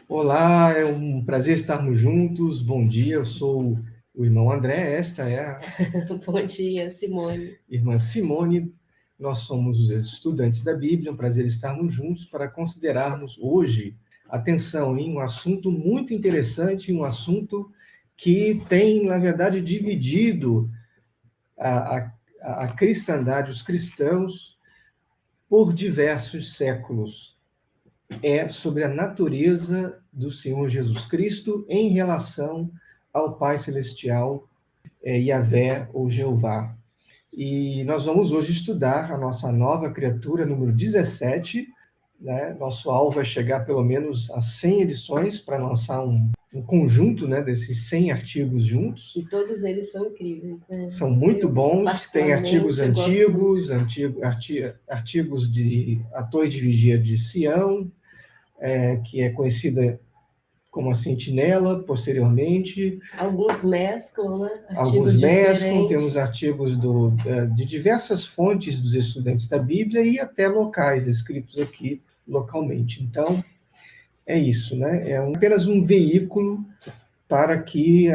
Olá, é um prazer estarmos juntos. Bom dia, eu sou o irmão André, esta é a Bom dia, Simone. irmã Simone. Nós somos os estudantes da Bíblia, é um prazer estarmos juntos para considerarmos hoje, atenção, em um assunto muito interessante, um assunto que tem, na verdade, dividido a, a, a cristandade, os cristãos, por diversos séculos. É sobre a natureza do Senhor Jesus Cristo em relação ao Pai Celestial, Yahvé ou Jeová. E nós vamos hoje estudar a nossa nova criatura, número 17. Né? Nosso alvo é chegar pelo menos a 100 edições para lançar um conjunto, né, desses 100 artigos juntos. E todos eles são incríveis, né? São muito bons, tem artigos particularmente, eu gosto muito. artigos de A Torre de Vigia de Sião, que é conhecida como a Sentinela, posteriormente. Alguns mesclam, né? Alguns Artigos mesclam, diferentes. temos artigos de diversas fontes dos estudantes da Bíblia e até locais, escritos aqui localmente. Então, é isso, né? É apenas um veículo para que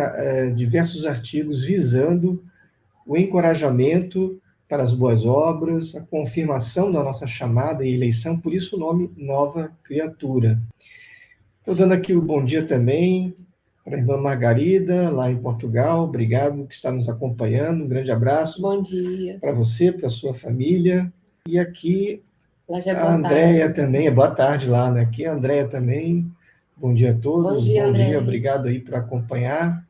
diversos artigos visando o encorajamento para as boas obras, a confirmação da nossa chamada e eleição, por isso o nome Nova Criatura. Estou dando aqui o bom dia também para a irmã Margarida, lá em Portugal. Obrigado que está nos acompanhando. Um grande abraço. Bom dia. Para você, para a sua família. E aqui Lá já é a boa Andréia tarde. também. Boa tarde lá, né? Aqui a Andréia também. Bom dia a todos. Bom dia, Obrigado aí por acompanhar.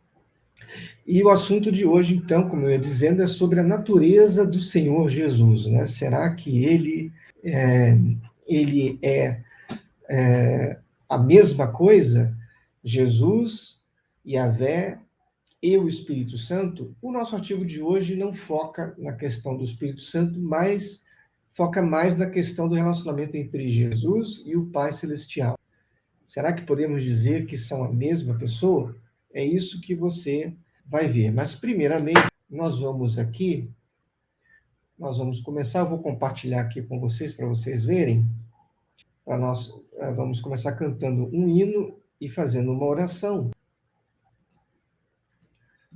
E o assunto de hoje, então, como eu ia dizendo, é sobre a natureza do Senhor Jesus, né? Será que ele é a mesma coisa? Jesus, Yahvé e o Espírito Santo? O nosso artigo de hoje não foca na questão do Espírito Santo, mas foca mais na questão do relacionamento entre Jesus e o Pai Celestial. Será que podemos dizer que são a mesma pessoa? É isso que você vai ver. Mas, primeiramente, nós vamos começar, eu vou compartilhar aqui com vocês, para vocês verem. Nós vamos começar cantando um hino e fazendo uma oração.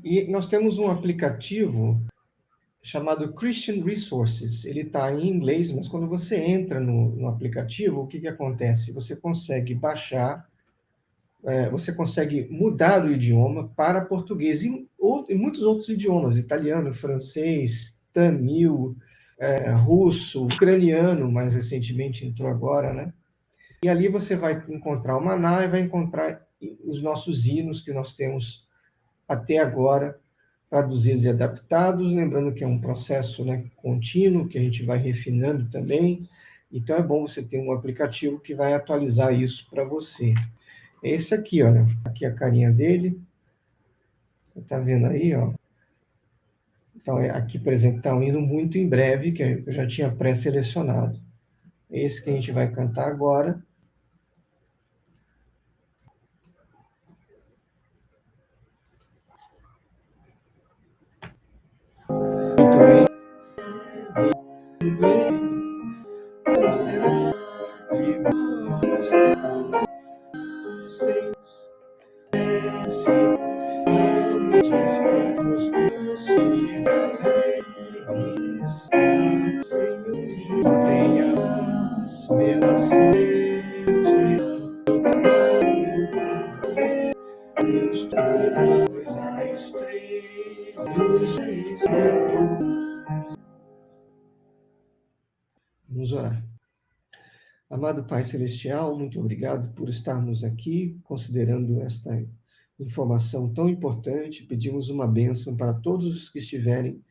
E nós temos um aplicativo chamado Christian Resources. Ele está em inglês, mas quando você entra no aplicativo, o que acontece? Você consegue baixar, você consegue mudar o idioma para português e muitos outros idiomas, italiano, francês, tamil, russo, ucraniano, mais recentemente entrou agora, né? E ali você vai encontrar o Maná e vai encontrar os nossos hinos que nós temos até agora, traduzidos e adaptados, lembrando que é um processo, né, contínuo, que a gente vai refinando também. Então é bom você ter um aplicativo que vai atualizar isso para você. Esse aqui, olha, aqui a carinha dele. Está vendo aí, ó? Então, aqui, por exemplo, está um hino muito em breve, que eu já tinha pré-selecionado. Esse que a gente vai cantar agora. Muito bem. Vamos orar. Amado Pai Celestial, muito obrigado por estarmos aqui, considerando esta informação tão importante. Pedimos uma bênção para todos os que estiverem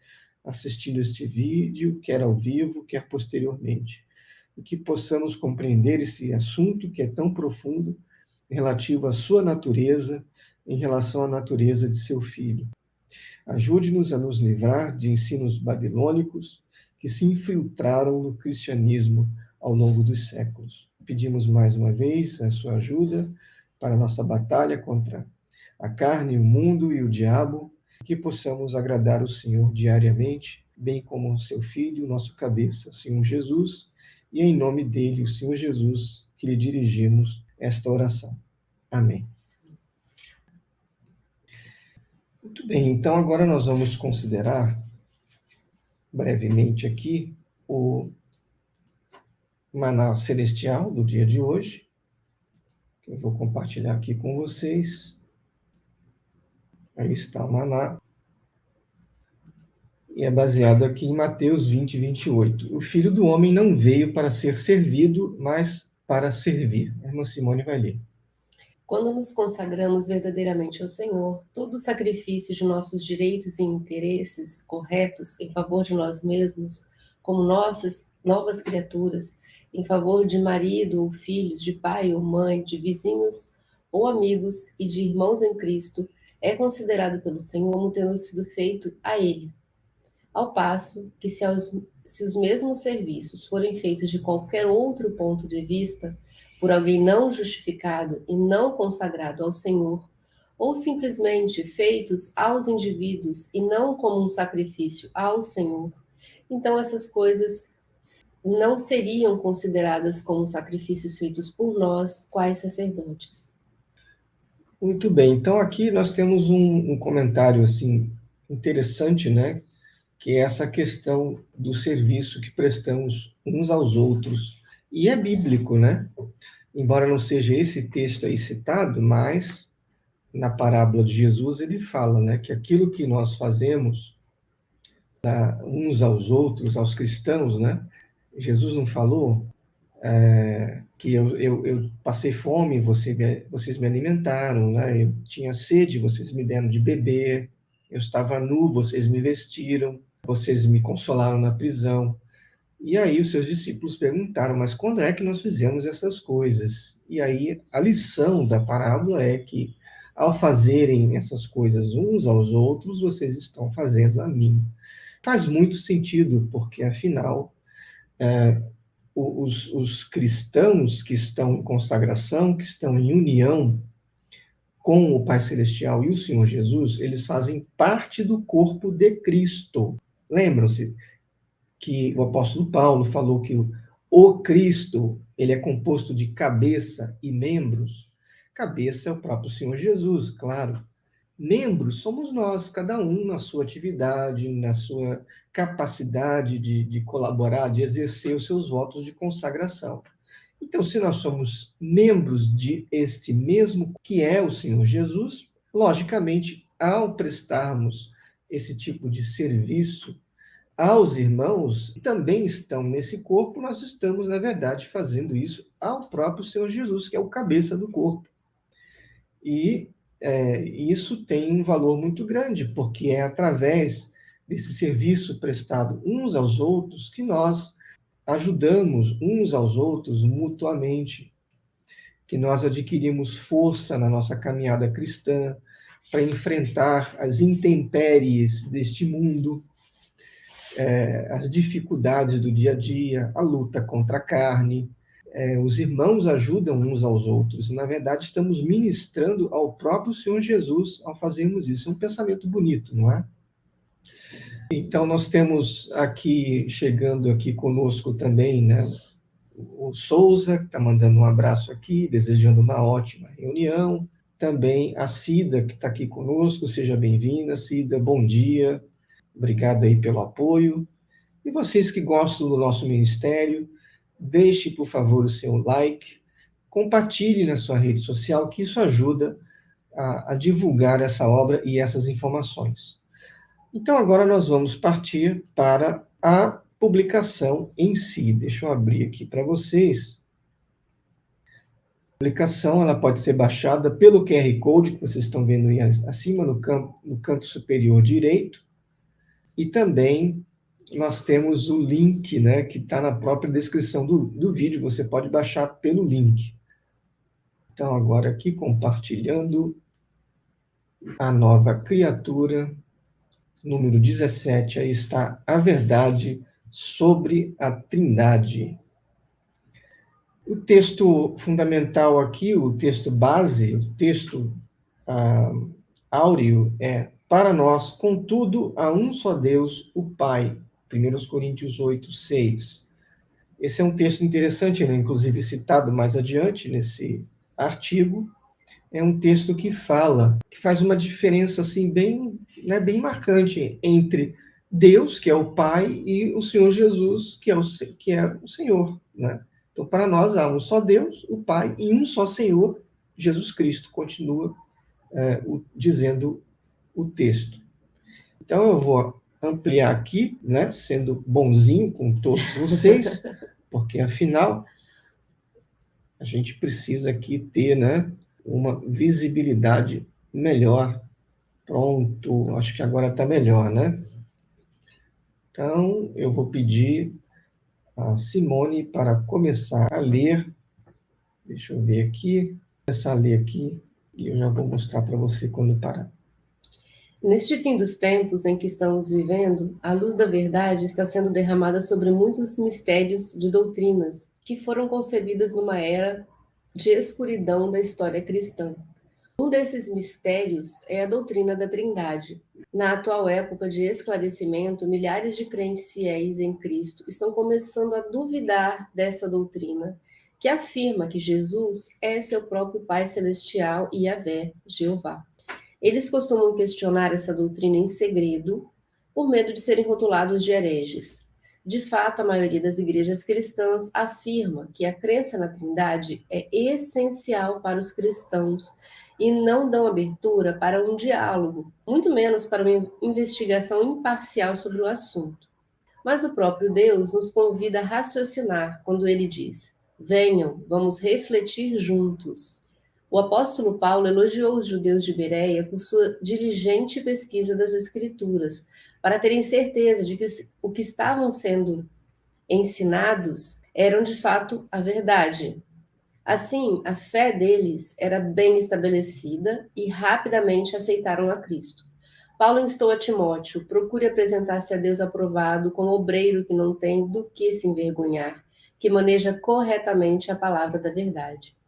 assistindo este vídeo, quer ao vivo, quer posteriormente, e que possamos compreender esse assunto que é tão profundo, relativo à sua natureza, em relação à natureza de seu Filho. Ajude-nos a nos livrar de ensinos babilônicos que se infiltraram no cristianismo ao longo dos séculos. Pedimos mais uma vez a sua ajuda para a nossa batalha contra a carne, o mundo e o diabo, que possamos agradar o Senhor diariamente, bem como o seu Filho, nosso cabeça, o Senhor Jesus, e em nome dele, o Senhor Jesus, que lhe dirigimos esta oração. Amém. Muito bem, então agora nós vamos considerar brevemente aqui o maná celestial do dia de hoje, que eu vou compartilhar aqui com vocês. Aí está o maná. E é baseado aqui em Mateus 20, 28. O Filho do Homem não veio para ser servido, mas para servir. A irmã Simone vai ler. Quando nos consagramos verdadeiramente ao Senhor, todo o sacrifício de nossos direitos e interesses corretos em favor de nós mesmos, como nossas novas criaturas, em favor de marido ou filhos, de pai ou mãe, de vizinhos ou amigos e de irmãos em Cristo, é considerado pelo Senhor como tendo sido feito a Ele. Ao passo que, se os mesmos serviços forem feitos de qualquer outro ponto de vista, por alguém não justificado e não consagrado ao Senhor, ou simplesmente feitos aos indivíduos e não como um sacrifício ao Senhor, então essas coisas não seriam consideradas como sacrifícios feitos por nós, quais sacerdotes. Muito bem, então aqui nós temos um comentário assim interessante, né? Que é essa questão do serviço que prestamos uns aos outros. E é bíblico, né? Embora não seja esse texto aí citado, mas na parábola de Jesus ele fala, né, que aquilo que nós fazemos uns aos outros, aos cristãos, né? Jesus não falou que eu passei fome, vocês me alimentaram, né? Eu tinha sede, vocês me deram de beber, eu estava nu, vocês me vestiram, vocês me consolaram na prisão. E aí os seus discípulos perguntaram, mas quando é que nós fizemos essas coisas? E aí a lição da parábola é que, ao fazerem essas coisas uns aos outros, vocês estão fazendo a mim. Faz muito sentido, porque afinal, os cristãos que estão em consagração, que estão em união com o Pai Celestial e o Senhor Jesus, eles fazem parte do corpo de Cristo. Lembram-se que o apóstolo Paulo falou que o Cristo, ele é composto de cabeça e membros. Cabeça é o próprio Senhor Jesus, claro. Membros somos nós, cada um na sua atividade, na sua capacidade de colaborar, de exercer os seus votos de consagração. Então, se nós somos membros de este mesmo que é o Senhor Jesus, logicamente, ao prestarmos esse tipo de serviço aos irmãos que também estão nesse corpo, nós estamos, na verdade, fazendo isso ao próprio Senhor Jesus, que é o cabeça do corpo. E isso tem um valor muito grande, porque é através desse serviço prestado uns aos outros que nós ajudamos uns aos outros mutuamente, que nós adquirimos força na nossa caminhada cristã para enfrentar as intempéries deste mundo, as dificuldades do dia a dia, a luta contra a carne. Os irmãos ajudam uns aos outros. Na verdade, estamos ministrando ao próprio Senhor Jesus ao fazermos isso. É um pensamento bonito, não é? Então, nós temos aqui, chegando aqui conosco também, né, o Souza, que está mandando um abraço aqui, desejando uma ótima reunião. Também a Cida, que está aqui conosco, seja bem-vinda, Cida, bom dia. Obrigado aí pelo apoio. E vocês que gostam do nosso ministério, deixe, por favor, o seu like, compartilhe na sua rede social, que isso ajuda a divulgar essa obra e essas informações. Então, agora nós vamos partir para a publicação em si. Deixa eu abrir aqui para vocês. A publicação ela pode ser baixada pelo QR Code, que vocês estão vendo aí acima no canto superior direito, e também nós temos o link, né, que está na própria descrição do vídeo, você pode baixar pelo link. Então, agora aqui, compartilhando a nova criatura, número 17, aí está a verdade sobre a Trindade. O texto fundamental aqui, o texto base, o texto áureo é: para nós, contudo, há um só Deus, o Pai. 1 Coríntios 8, 6. Esse é um texto interessante, né? Inclusive citado mais adiante nesse artigo, é um texto que faz uma diferença assim bem, né, bem marcante entre Deus, que é o Pai, e o Senhor Jesus, que é o Senhor, né? Então, para nós há um só Deus, o Pai, e um só Senhor, Jesus Cristo, continua dizendo o texto. Então, eu vou ampliar aqui, né, sendo bonzinho com todos vocês, porque, afinal, a gente precisa aqui ter, né, uma visibilidade melhor. Pronto, acho que agora está melhor, né? Então, eu vou pedir a Simone para começar a ler. Deixa eu ver aqui. Começar a ler aqui e eu já vou mostrar para você quando parar. Neste fim dos tempos em que estamos vivendo, a luz da verdade está sendo derramada sobre muitos mistérios de doutrinas que foram concebidas numa era de escuridão da história cristã. Um desses mistérios é a doutrina da Trindade. Na atual época de esclarecimento, milhares de crentes fiéis em Cristo estão começando a duvidar dessa doutrina, que afirma que Jesus é seu próprio Pai Celestial e Yahvé, Jeová. Eles costumam questionar essa doutrina em segredo, por medo de serem rotulados de hereges. De fato, a maioria das igrejas cristãs afirma que a crença na Trindade é essencial para os cristãos e não dão abertura para um diálogo, muito menos para uma investigação imparcial sobre o assunto. Mas o próprio Deus nos convida a raciocinar quando ele diz: venham, vamos refletir juntos. O apóstolo Paulo elogiou os judeus de Bereia por sua diligente pesquisa das Escrituras, para terem certeza de que o que estavam sendo ensinados eram de fato a verdade. Assim, a fé deles era bem estabelecida e rapidamente aceitaram a Cristo. Paulo instou a Timóteo: procure apresentar-se a Deus aprovado, como obreiro que não tem do que se envergonhar, que maneja corretamente a palavra da verdade.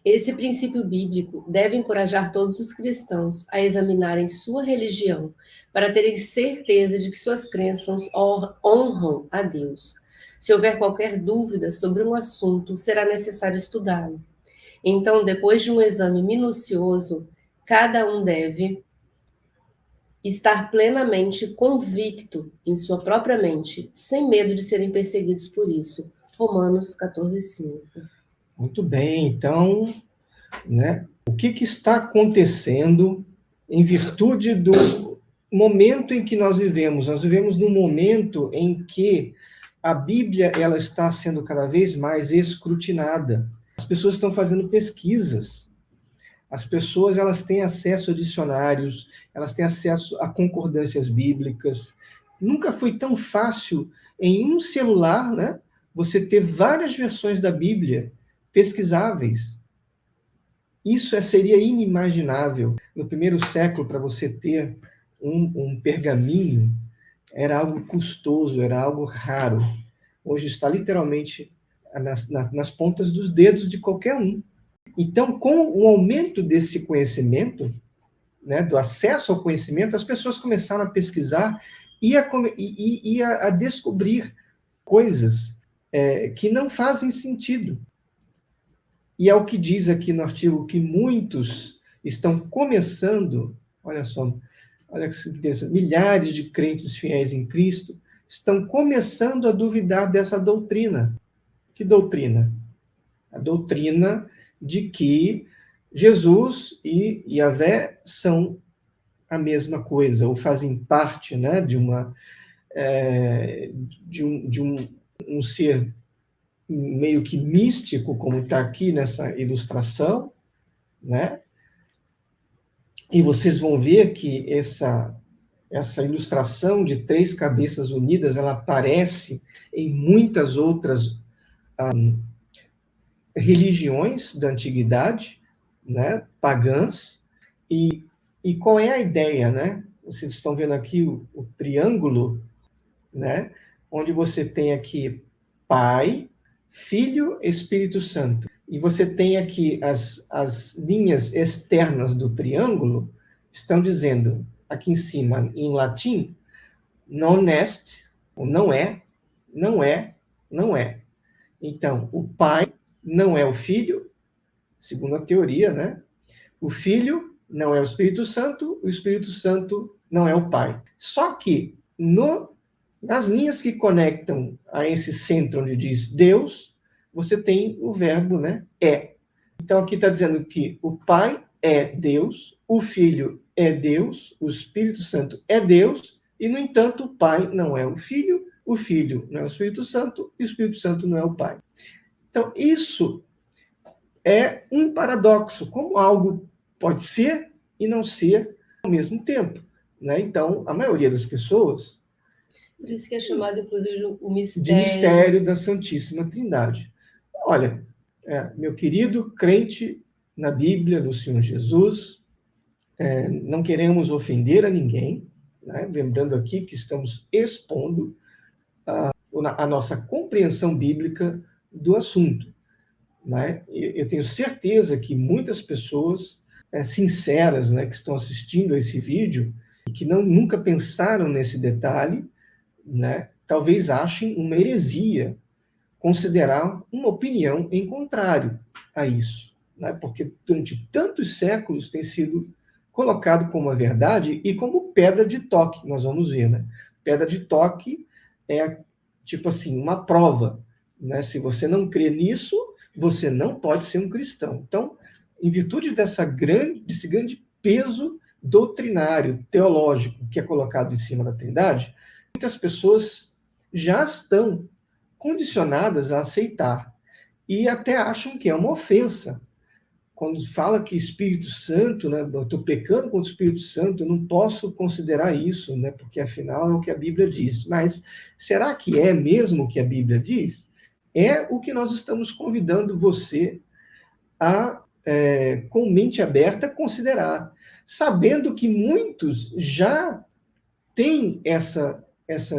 Esse princípio bíblico deve encorajar todos os cristãos a examinarem sua religião, para terem certeza de que suas crenças honram a Deus. Se houver qualquer dúvida sobre um assunto, será necessário estudá-lo. Então, depois de um exame minucioso, cada um deve estar plenamente convicto em sua própria mente, sem medo de serem perseguidos por isso. Romanos 14:5. Muito bem, então, né, o que está acontecendo em virtude do momento em que nós vivemos? Nós vivemos num momento em que a Bíblia ela está sendo cada vez mais escrutinada. As pessoas estão fazendo pesquisas. As pessoas elas têm acesso a dicionários, elas têm acesso a concordâncias bíblicas. Nunca foi tão fácil em um celular, né, você ter várias versões da Bíblia pesquisáveis. Isso seria inimaginável. No primeiro século, para você ter um pergaminho, era algo custoso, era algo raro. Hoje está literalmente nas pontas dos dedos de qualquer um. Então, com o aumento desse conhecimento, né, do acesso ao conhecimento, as pessoas começaram a pesquisar e a descobrir coisas que não fazem sentido. E é o que diz aqui no artigo que muitos estão começando, olha só, olha que certeza, milhares de crentes fiéis em Cristo estão começando a duvidar dessa doutrina. Que doutrina? A doutrina de que Jesus e Yahvé são a mesma coisa, ou fazem parte, né, de um ser meio que místico, como está aqui nessa ilustração, né? E vocês vão ver que essa ilustração de três cabeças unidas, ela aparece em muitas outras religiões da antiguidade, né, pagãs, e qual é a ideia, né? Vocês estão vendo aqui o triângulo, né, onde você tem aqui Pai, Filho, Espírito Santo. E você tem aqui as linhas externas do triângulo, estão dizendo, aqui em cima, em latim, non est, ou não é, não é, não é. Então, o Pai não é o Filho, segundo a teoria, né? O Filho não é o Espírito Santo não é o Pai. Só que nas linhas que conectam a esse centro onde diz Deus, você tem o verbo, né? É. Então aqui está dizendo que o Pai é Deus, o Filho é Deus, o Espírito Santo é Deus, e, no entanto, o Pai não é o Filho não é o Espírito Santo, e o Espírito Santo não é o Pai. Então, isso é um paradoxo, como algo pode ser e não ser ao mesmo tempo, né? Então, a maioria das pessoas... Por isso que é chamado, inclusive, o mistério. De mistério da Santíssima Trindade. Olha, meu querido crente na Bíblia, no Senhor Jesus, não queremos ofender a ninguém, né? Lembrando aqui que estamos expondo a nossa compreensão bíblica do assunto, né? Eu tenho certeza que muitas pessoas sinceras, né, que estão assistindo a esse vídeo e que nunca pensaram nesse detalhe, né, talvez achem uma heresia considerar uma opinião em contrário a isso, né? Porque durante tantos séculos tem sido colocado como a verdade e como pedra de toque, nós vamos ver, né? Pedra de toque é tipo assim, uma prova, né? Se você não crê nisso, você não pode ser um cristão. Então, em virtude desse grande peso doutrinário, teológico, que é colocado em cima da Trindade, muitas pessoas já estão condicionadas a aceitar e até acham que é uma ofensa. Quando fala que Espírito Santo, né, eu estou pecando contra o Espírito Santo, eu não posso considerar isso, né, porque afinal é o que a Bíblia diz. Mas será que é mesmo o que a Bíblia diz? É o que nós estamos convidando você a, com mente aberta, considerar, sabendo que muitos já têm essa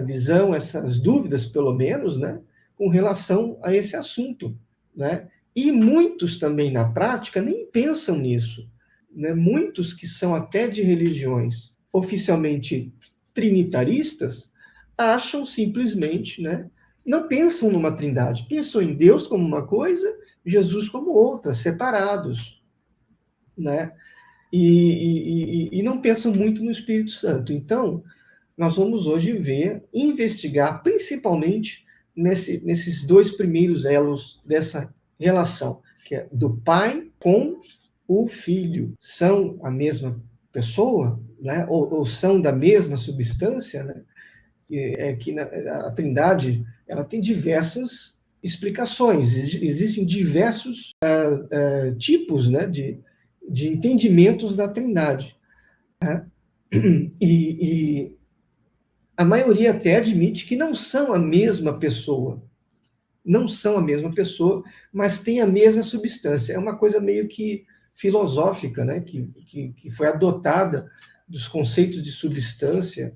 visão, essas dúvidas, pelo menos, né, com relação a esse assunto, né? E muitos também, na prática, nem pensam nisso, né? Muitos que são até de religiões oficialmente trinitaristas, acham simplesmente, né, não pensam numa trindade, pensam em Deus como uma coisa, Jesus como outra, separados, né? E não pensam muito no Espírito Santo. Então, nós vamos hoje investigar, principalmente nesses dois primeiros elos dessa relação, que é do Pai com o Filho. São a mesma pessoa, né? Ou são da mesma substância, né? Que a Trindade ela tem diversas explicações, existem diversos tipos, né, de entendimentos da Trindade, né? E a maioria até admite que não são a mesma pessoa. Não são a mesma pessoa, mas têm a mesma substância. É uma coisa meio que filosófica, né? Que foi adotada dos conceitos de substância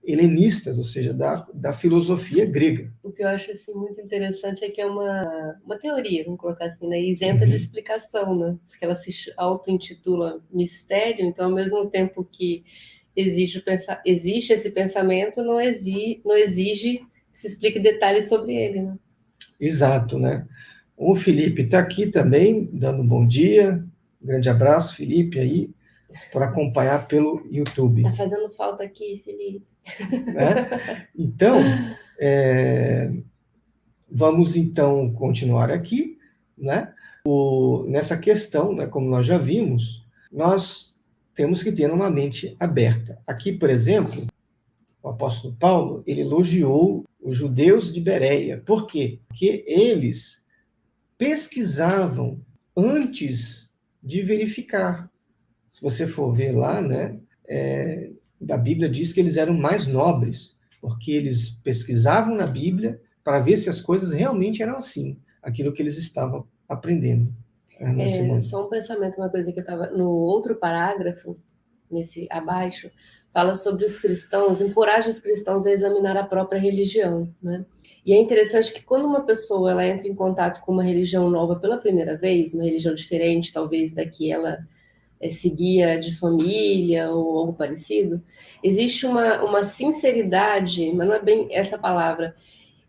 helenistas, ou seja, da filosofia grega. O que eu acho assim, muito interessante é que é uma teoria, vamos colocar assim, né? Isenta de explicação, né? Porque ela se auto-intitula mistério, então, ao mesmo tempo que existe esse pensamento, não exige que se explique detalhes sobre ele, né? Exato, né? O Felipe está aqui também, dando um bom dia. Um grande abraço, Felipe, aí, por acompanhar pelo YouTube. Está fazendo falta aqui, Felipe. Né? Então, vamos então continuar aqui, né? Nessa questão, né, como nós já vimos, nós temos que ter uma mente aberta. Aqui, por exemplo, o apóstolo Paulo, ele elogiou os judeus de Bereia. Por quê? Porque eles pesquisavam antes de verificar. Se você for ver lá, né, a Bíblia diz que eles eram mais nobres, porque eles pesquisavam na Bíblia para ver se as coisas realmente eram assim, aquilo que eles estavam aprendendo. Só um pensamento, uma coisa que eu estava no outro parágrafo, nesse abaixo, fala sobre os cristãos, encoraja os cristãos a examinar a própria religião, né? E é interessante que quando uma pessoa ela entra em contato com uma religião nova pela primeira vez, uma religião diferente, talvez da que ela seguia de família ou algo parecido, existe uma sinceridade, mas não é bem essa palavra,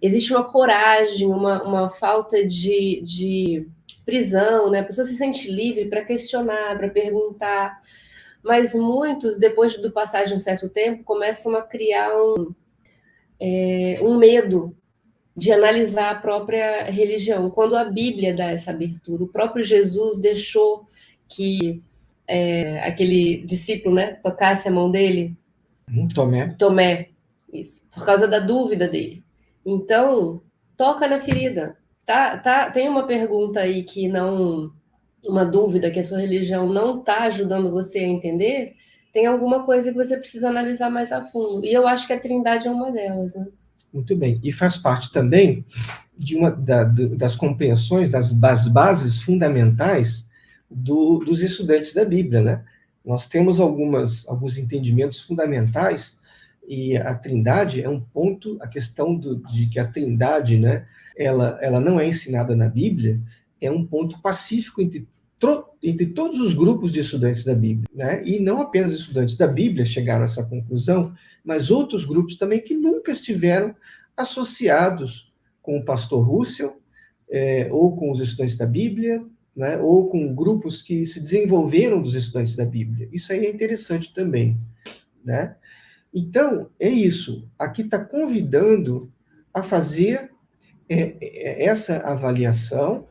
existe uma coragem, uma falta de prisão, né? A pessoa se sente livre para questionar, para perguntar, mas muitos, depois do passar de um certo tempo, começam a criar um medo de analisar a própria religião. Quando a Bíblia dá essa abertura, o próprio Jesus deixou que aquele discípulo, né, tocasse a mão dele, Tomé. Tomé, isso, por causa da dúvida dele. Então, toca na ferida. Tem uma pergunta aí que não, uma dúvida que a sua religião não está ajudando você a entender, tem alguma coisa que você precisa analisar mais a fundo. E eu acho que a Trindade é uma delas, né? Muito bem. E faz parte também de das compreensões, das bases fundamentais dos estudantes da Bíblia, né? Nós temos alguns entendimentos fundamentais e a Trindade é um ponto, a questão de que a Trindade, né, ela não é ensinada na Bíblia, é um ponto pacífico entre todos os grupos de estudantes da Bíblia, né? E não apenas estudantes da Bíblia chegaram a essa conclusão, mas outros grupos também que nunca estiveram associados com o pastor Russell, ou com os estudantes da Bíblia, né? Ou com grupos que se desenvolveram dos estudantes da Bíblia. Isso aí é interessante também, né? Então, é isso. Aqui está convidando a fazer essa avaliação,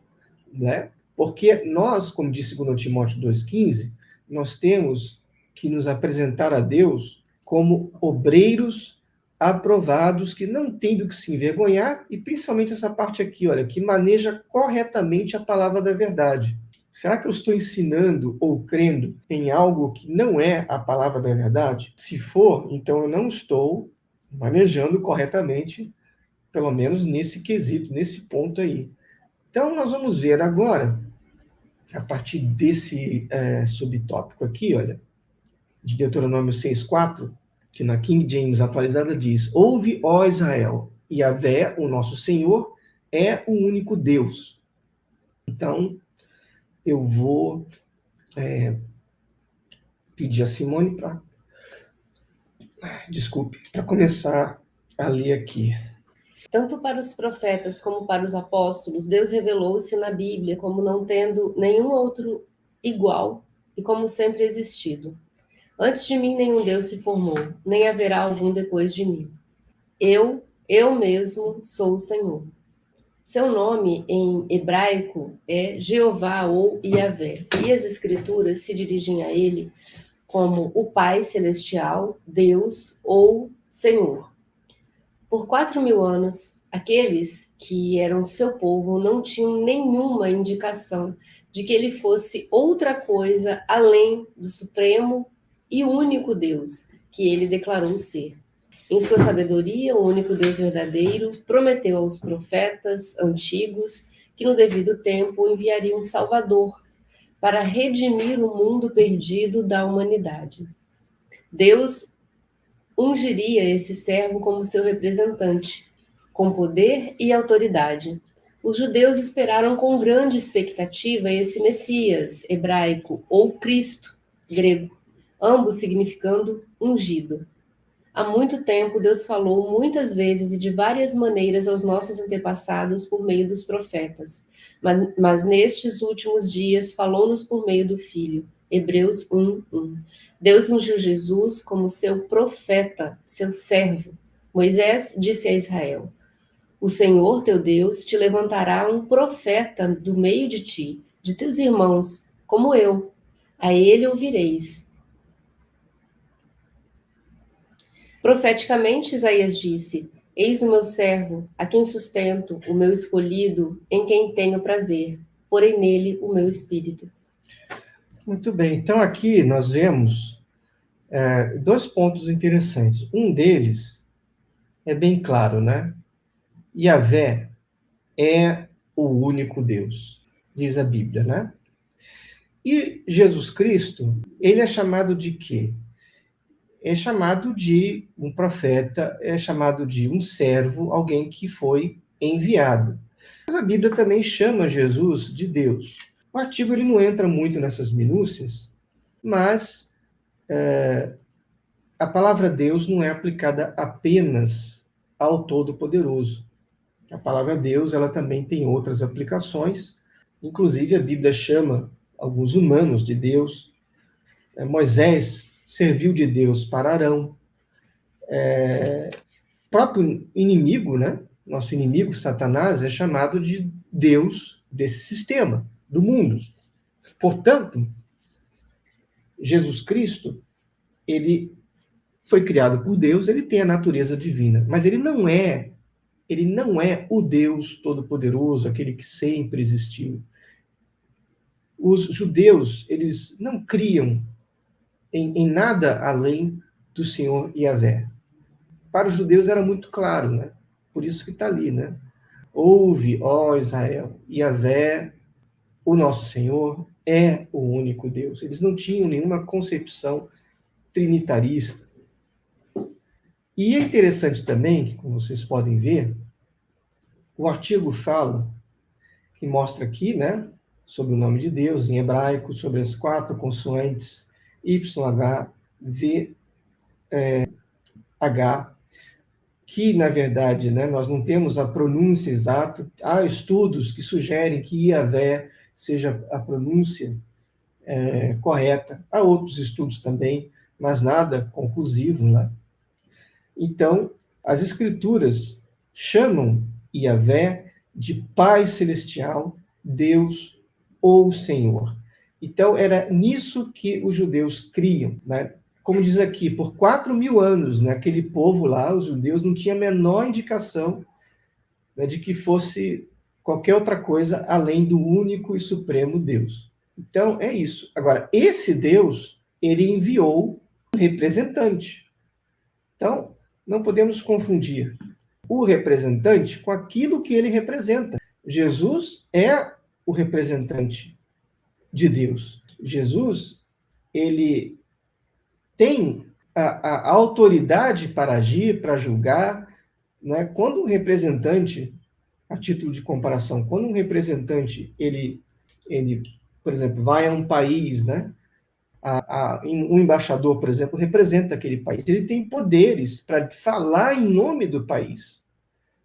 né? Porque nós, como disse 2 Timóteo 2,15, nós temos que nos apresentar a Deus como obreiros aprovados, que não têm do que se envergonhar, e principalmente essa parte aqui, olha, que maneja corretamente a palavra da verdade. Será que eu estou ensinando ou crendo em algo que não é a palavra da verdade? Se for, então eu não estou manejando corretamente, pelo menos nesse quesito, nesse ponto aí. Então, nós vamos ver agora, a partir desse subtópico aqui, olha, de Deuteronômio 6,4, que na King James atualizada diz: Ouve, ó Israel, Yahvé, o nosso Senhor, é o único Deus. Então, eu vou pedir a Simone para começar a ler aqui. Tanto para os profetas como para os apóstolos, Deus revelou-se na Bíblia como não tendo nenhum outro igual e como sempre existido. Antes de mim nenhum Deus se formou, nem haverá algum depois de mim. Eu mesmo sou o Senhor. Seu nome em hebraico é Jeová ou Yahvé, e as escrituras se dirigem a ele como o Pai Celestial, Deus ou Senhor. Por 4.000 anos, aqueles que eram seu povo não tinham nenhuma indicação de que ele fosse outra coisa além do supremo e único Deus que ele declarou ser. Em sua sabedoria, o único Deus verdadeiro prometeu aos profetas antigos que no devido tempo enviaria um Salvador para redimir o mundo perdido da humanidade. Deus ungiria esse servo como seu representante, com poder e autoridade. Os judeus esperaram com grande expectativa esse Messias, hebraico, ou Cristo, grego, ambos significando ungido. Há muito tempo, Deus falou muitas vezes e de várias maneiras aos nossos antepassados por meio dos profetas, mas nestes últimos dias falou-nos por meio do Filho. Hebreus 1:1. Deus ungiu Jesus como seu profeta, seu servo. Moisés disse a Israel: O Senhor teu Deus te levantará um profeta do meio de ti, de teus irmãos, como eu. A ele ouvireis. Profeticamente, Isaías disse: Eis o meu servo, a quem sustento, o meu escolhido, em quem tenho prazer, porém nele o meu espírito. Muito bem, então aqui nós vemos dois pontos interessantes. Um deles é bem claro, né? Yahvé é o único Deus, diz a Bíblia, né? E Jesus Cristo, ele é chamado de quê? É chamado de um profeta, é chamado de um servo, alguém que foi enviado. Mas a Bíblia também chama Jesus de Deus. O artigo ele não entra muito nessas minúcias, mas a palavra Deus não é aplicada apenas ao Todo-Poderoso. A palavra Deus ela também tem outras aplicações, Inclusive, a Bíblia chama alguns humanos de Deus. Moisés serviu de Deus para Arão. O próprio inimigo, né? Nosso inimigo, Satanás, é chamado de Deus desse sistema, do mundo. Portanto, Jesus Cristo, ele foi criado por Deus, ele tem a natureza divina, mas ele não é o Deus todo-poderoso, aquele que sempre existiu. Os judeus, eles não criam em nada além do Senhor Yahvé. Para os judeus era muito claro, né? Por isso que está ali, né? Ouve, ó Israel, Yahvé, o nosso Senhor, é o único Deus. Eles não tinham nenhuma concepção trinitarista. E é interessante também, que, como vocês podem ver, o artigo fala, que mostra aqui, né, sobre o nome de Deus, em hebraico, sobre as 4 consoantes YH, V, H, que, na verdade, né, nós não temos a pronúncia exata. Há estudos que sugerem que Yahvé seja a pronúncia correta. Há outros estudos também, mas nada conclusivo, né? Então, as Escrituras chamam Yahvé de Pai Celestial, Deus ou Senhor. Então, era nisso que os judeus criam, né? Como diz aqui, por 4.000 anos, né, aquele povo lá, os judeus, não tinha a menor indicação, né, de que fosse qualquer outra coisa além do único e supremo Deus. Então, é isso. Agora, esse Deus, ele enviou um representante. Então, não podemos confundir o representante com aquilo que ele representa. Jesus é o representante de Deus. Jesus, ele tem a autoridade para agir, para julgar, né? Quando um representante, a título de comparação, quando um representante, ele, por exemplo, vai a um país, né? Um embaixador, por exemplo, representa aquele país. Ele tem poderes para falar em nome do país.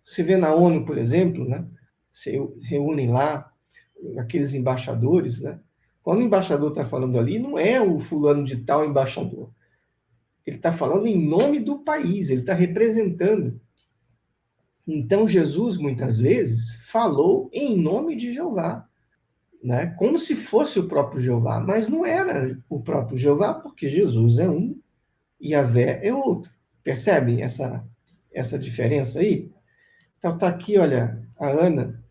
Você vê na ONU, por exemplo, né? Se reúnem lá aqueles embaixadores, né? Quando o embaixador está falando ali, não é o fulano de tal embaixador. Ele está falando em nome do país, ele está representando. Então, Jesus, muitas vezes, falou em nome de Jeová, né? Como se fosse o próprio Jeová, mas não era o próprio Jeová, porque Jesus é um e Yahvé é outro. Percebem essa diferença aí? Então, está aqui, olha, a Ana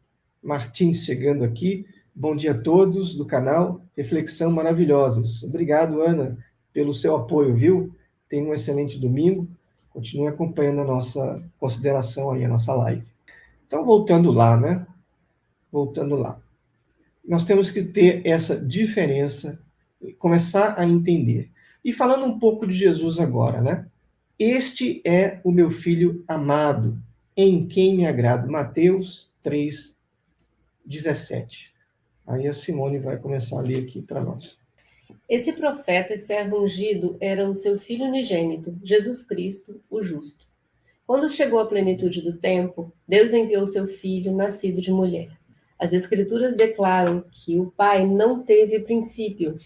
Martins chegando aqui. Bom dia a todos do canal Reflexão Maravilhosas. Obrigado, Ana, pelo seu apoio, viu? Tenha um excelente domingo. Continue acompanhando a nossa consideração aí, a nossa live. Então, voltando lá, né? Voltando lá. Nós temos que ter essa diferença, começar a entender. E falando um pouco de Jesus agora, né? Este é o meu filho amado, em quem me agrado. Mateus 3:17. Aí a Simone vai começar a ler aqui para nós. Esse profeta e servo ungido era o seu filho unigênito, Jesus Cristo, o justo. Quando chegou a plenitude do tempo, Deus enviou seu filho, nascido de mulher. As Escrituras declaram que o Pai não teve princípio.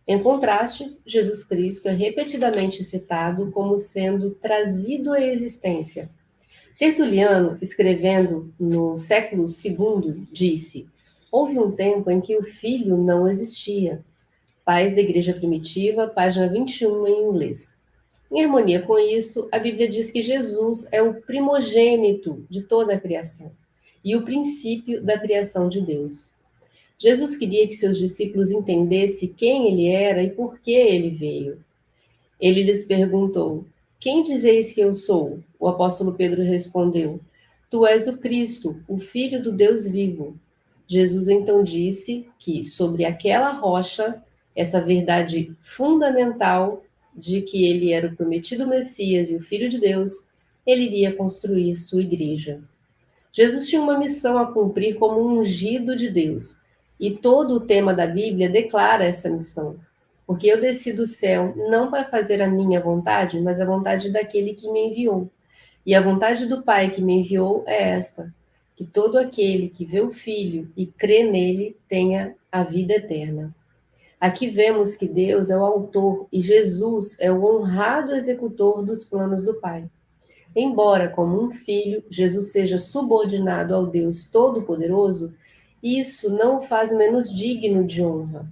Em contraste, Jesus Cristo é repetidamente citado como sendo trazido à existência. Tertuliano, escrevendo no século II, disse: houve um tempo em que o Filho não existia. Pais da Igreja Primitiva, página 21 em inglês. Em harmonia com isso, a Bíblia diz que Jesus é o primogênito de toda a criação e o princípio da criação de Deus. Jesus queria que seus discípulos entendessem quem ele era e por que ele veio. Ele lhes perguntou: quem dizeis que eu sou? O apóstolo Pedro respondeu: tu és o Cristo, o Filho do Deus vivo. Jesus então disse que sobre aquela rocha, essa verdade fundamental de que ele era o prometido Messias e o Filho de Deus, ele iria construir sua igreja. Jesus tinha uma missão a cumprir como um ungido de Deus, e todo o tema da Bíblia declara essa missão. Porque eu desci do céu não para fazer a minha vontade, mas a vontade daquele que me enviou. E a vontade do Pai que me enviou é esta: que todo aquele que vê o Filho e crê nele tenha a vida eterna. Aqui vemos que Deus é o autor e Jesus é o honrado executor dos planos do Pai. Embora, como um filho, Jesus seja subordinado ao Deus Todo-Poderoso, isso não o faz menos digno de honra.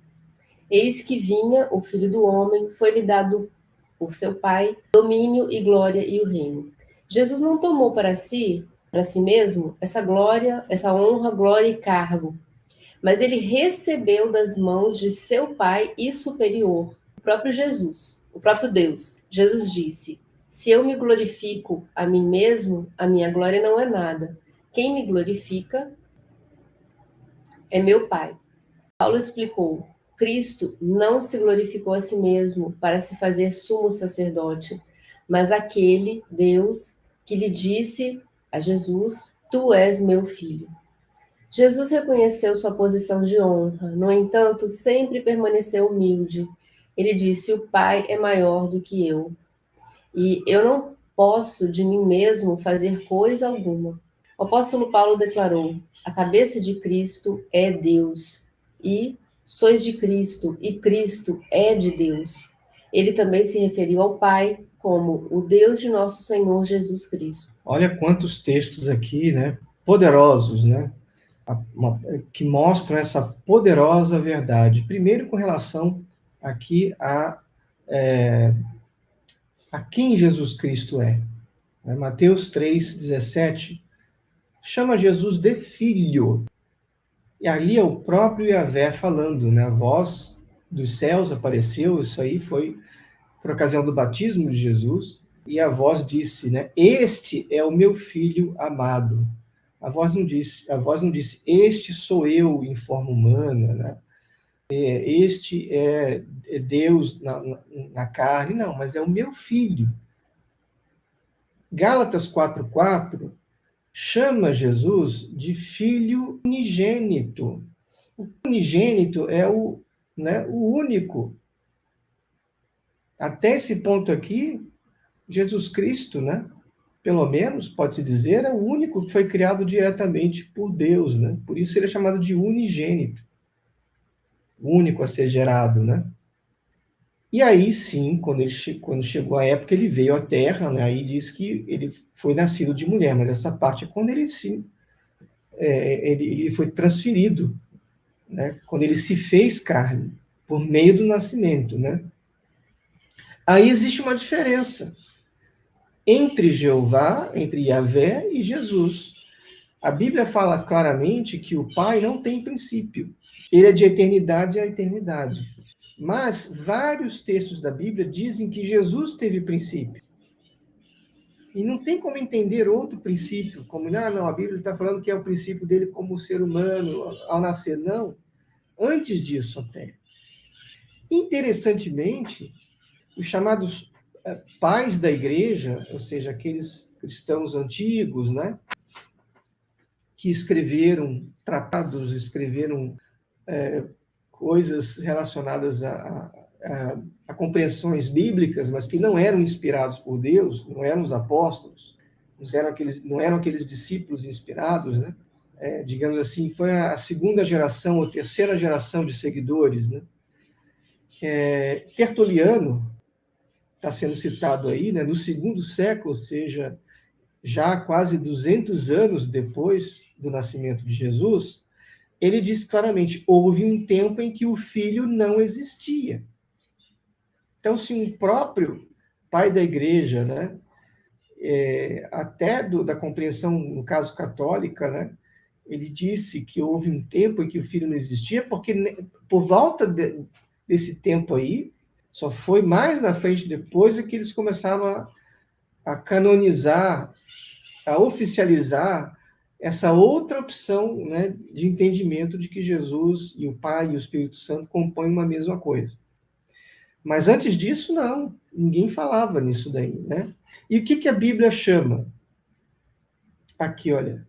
Eis que vinha o Filho do Homem, foi-lhe dado por seu Pai, domínio e glória e o reino. Jesus não tomou para si mesmo, essa glória, essa honra, glória e cargo, mas ele recebeu das mãos de seu Pai e superior, o próprio Jesus, o próprio Deus. Jesus disse: se eu me glorifico a mim mesmo, a minha glória não é nada. Quem me glorifica é meu Pai. Paulo explicou: Cristo não se glorificou a si mesmo para se fazer sumo sacerdote, mas aquele Deus que lhe disse a Jesus: tu és meu filho. Jesus reconheceu sua posição de honra, no entanto, sempre permaneceu humilde. Ele disse: o Pai é maior do que eu, e eu não posso de mim mesmo fazer coisa alguma. O apóstolo Paulo declarou: a cabeça de Cristo é Deus, e sois de Cristo, e Cristo é de Deus. Ele também se referiu ao Pai como o Deus de nosso Senhor Jesus Cristo. Olha quantos textos aqui, né, poderosos, né, que mostram essa poderosa verdade. Primeiro, com relação aqui a quem Jesus Cristo é. Mateus 3,17 chama Jesus de filho. E ali é o próprio Yahvé falando, né? A voz dos céus apareceu, isso aí foi por ocasião do batismo de Jesus, e a voz disse, né? Este é o meu filho amado. A voz não disse, este sou eu em forma humana, né? Este é Deus na carne, não, mas é o meu filho. Gálatas 4,4 chama Jesus de filho unigênito. O unigênito é né, o único. Até esse ponto aqui, Jesus Cristo, né, pelo menos, pode-se dizer, é o único que foi criado diretamente por Deus, né? Por isso ele é chamado de unigênito. O único a ser gerado, né? E aí sim, quando chegou a época, ele veio à Terra, né? Aí diz que ele foi nascido de mulher, mas essa parte é quando ele foi transferido, né? Quando ele se fez carne, por meio do nascimento, né? Aí existe uma diferença entre Jeová, entre Yahvé e Jesus. A Bíblia fala claramente que o Pai não tem princípio. Ele é de eternidade a eternidade. Mas vários textos da Bíblia dizem que Jesus teve princípio. E não tem como entender outro princípio, como, não, a Bíblia está falando que é o princípio dele como ser humano ao nascer. Não, antes disso até. Interessantemente, os chamados pais da igreja, ou seja, aqueles cristãos antigos, né, que escreveram tratados, escreveram coisas relacionadas a compreensões bíblicas, mas que não eram inspirados por Deus, não eram os apóstolos, não eram aqueles discípulos inspirados, né? Digamos assim, foi a segunda geração ou terceira geração de seguidores, né? Tertuliano está sendo citado aí, né? No segundo século, ou seja, já quase 200 anos depois do nascimento de Jesus, ele diz claramente: houve um tempo em que o filho não existia. Então, se um próprio pai da igreja, né, até da compreensão, no caso católica, né, ele disse que houve um tempo em que o filho não existia, porque por volta desse tempo aí, só foi mais na frente depois que eles começaram a canonizar, a oficializar essa outra opção, né, de entendimento de que Jesus e o Pai e o Espírito Santo compõem uma mesma coisa. Mas antes disso, não. Ninguém falava nisso daí, né? E o que a Bíblia chama? Aqui, olha.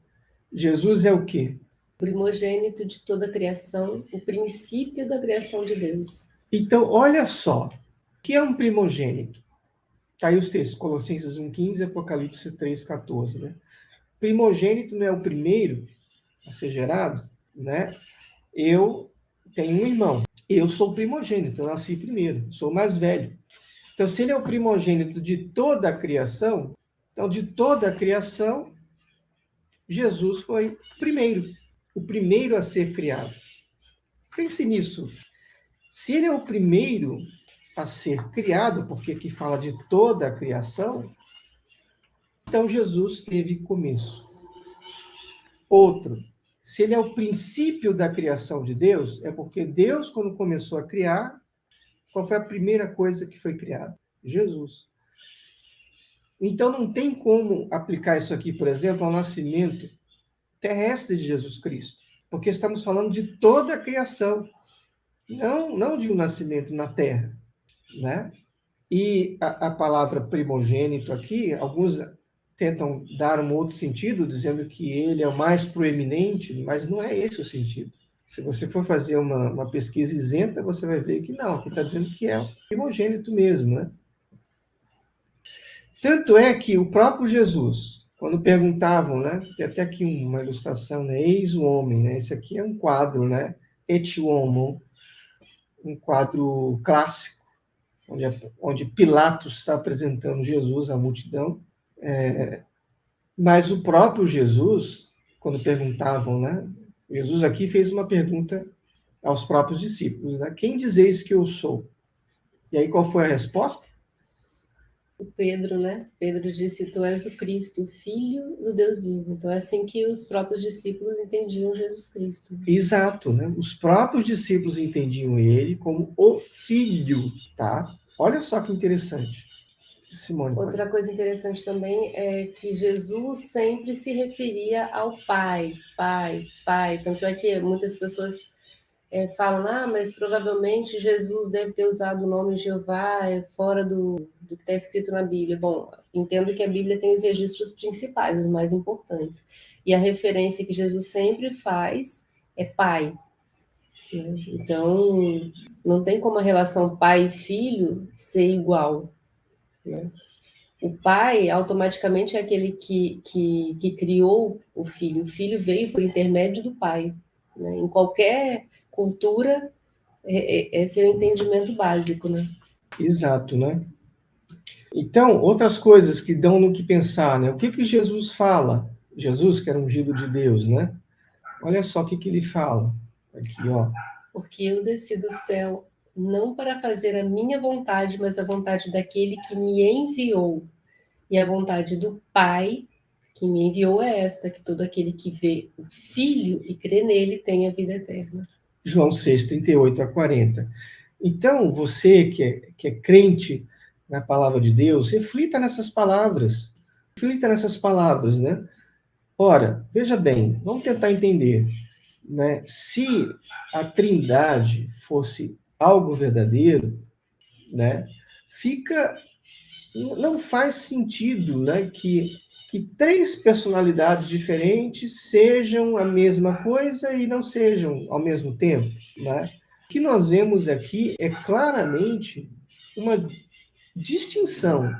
Jesus é o quê? Primogênito de toda a criação, o princípio da criação de Deus. Então, olha só. O que é um primogênito? Está aí os textos, Colossenses 1,15 e Apocalipse 3,14, né? primogênito não é o primeiro a ser gerado, né? Eu tenho um irmão. Eu sou o primogênito, eu nasci primeiro, sou o mais velho. Então, se ele é o primogênito de toda a criação, então de toda a criação, Jesus foi o primeiro a ser criado. Pense nisso. Se ele é o primeiro a ser criado, porque aqui fala de toda a criação, então Jesus teve começo. Outro, se ele é o princípio da criação de Deus, é porque Deus, quando começou a criar, qual foi a primeira coisa que foi criada? Jesus. Então, não tem como aplicar isso aqui, por exemplo, ao nascimento terrestre de Jesus Cristo, porque estamos falando de toda a criação, não de um nascimento na terra, né? E a palavra primogênito aqui, alguns tentam dar um outro sentido, dizendo que ele é o mais proeminente, mas não é esse o sentido. Se você for fazer uma pesquisa isenta, você vai ver que não, aqui está dizendo que é o primogênito mesmo, né? Tanto é que o próprio Jesus, quando perguntavam, né? Tem até aqui uma ilustração, né? Eis o homem, né? Esse aqui é um quadro, né? Et homo, um quadro clássico, onde Pilatos está apresentando Jesus à multidão. Mas o próprio Jesus, quando perguntavam, né? Jesus aqui fez uma pergunta aos próprios discípulos, né? Quem dizeis que eu sou? E aí qual foi a resposta? O Pedro, né? Pedro disse: Tu és o Cristo, o Filho do Deus vivo. Então é assim que os próprios discípulos entendiam Jesus Cristo. Exato, né? Os próprios discípulos entendiam ele como o Filho, tá? Olha só que interessante. Simone, Outra coisa interessante também é que Jesus sempre se referia ao Pai, Pai, Pai. Tanto é que muitas pessoas falam, mas provavelmente Jesus deve ter usado o nome Jeová fora do que está escrito na Bíblia. Bom, entendo que a Bíblia tem os registros principais, os mais importantes. E a referência que Jesus sempre faz é Pai. Né? Então, não tem como a relação pai e filho ser igual. Né? O pai automaticamente é aquele que criou o filho. O filho veio por intermédio do pai. Né? Em qualquer cultura, esse é o entendimento básico, né? Exato, né? Então, outras coisas que dão no que pensar, né? O que Jesus fala? Jesus, que era ungido de Deus, né? Olha só o que ele fala. Aqui, ó. Porque eu desci do céu não para fazer a minha vontade, mas a vontade daquele que me enviou. E a vontade do Pai que me enviou é esta, que todo aquele que vê o Filho e crê nele tem a vida eterna. João 6, 38 a 40. Então, você que é crente na palavra de Deus, reflita nessas palavras. Reflita nessas palavras, né? Ora, veja bem, vamos tentar entender, né? Se a Trindade fosse algo verdadeiro, né? Não faz sentido, né, que três personalidades diferentes sejam a mesma coisa e não sejam ao mesmo tempo, né? O que nós vemos aqui é claramente uma distinção.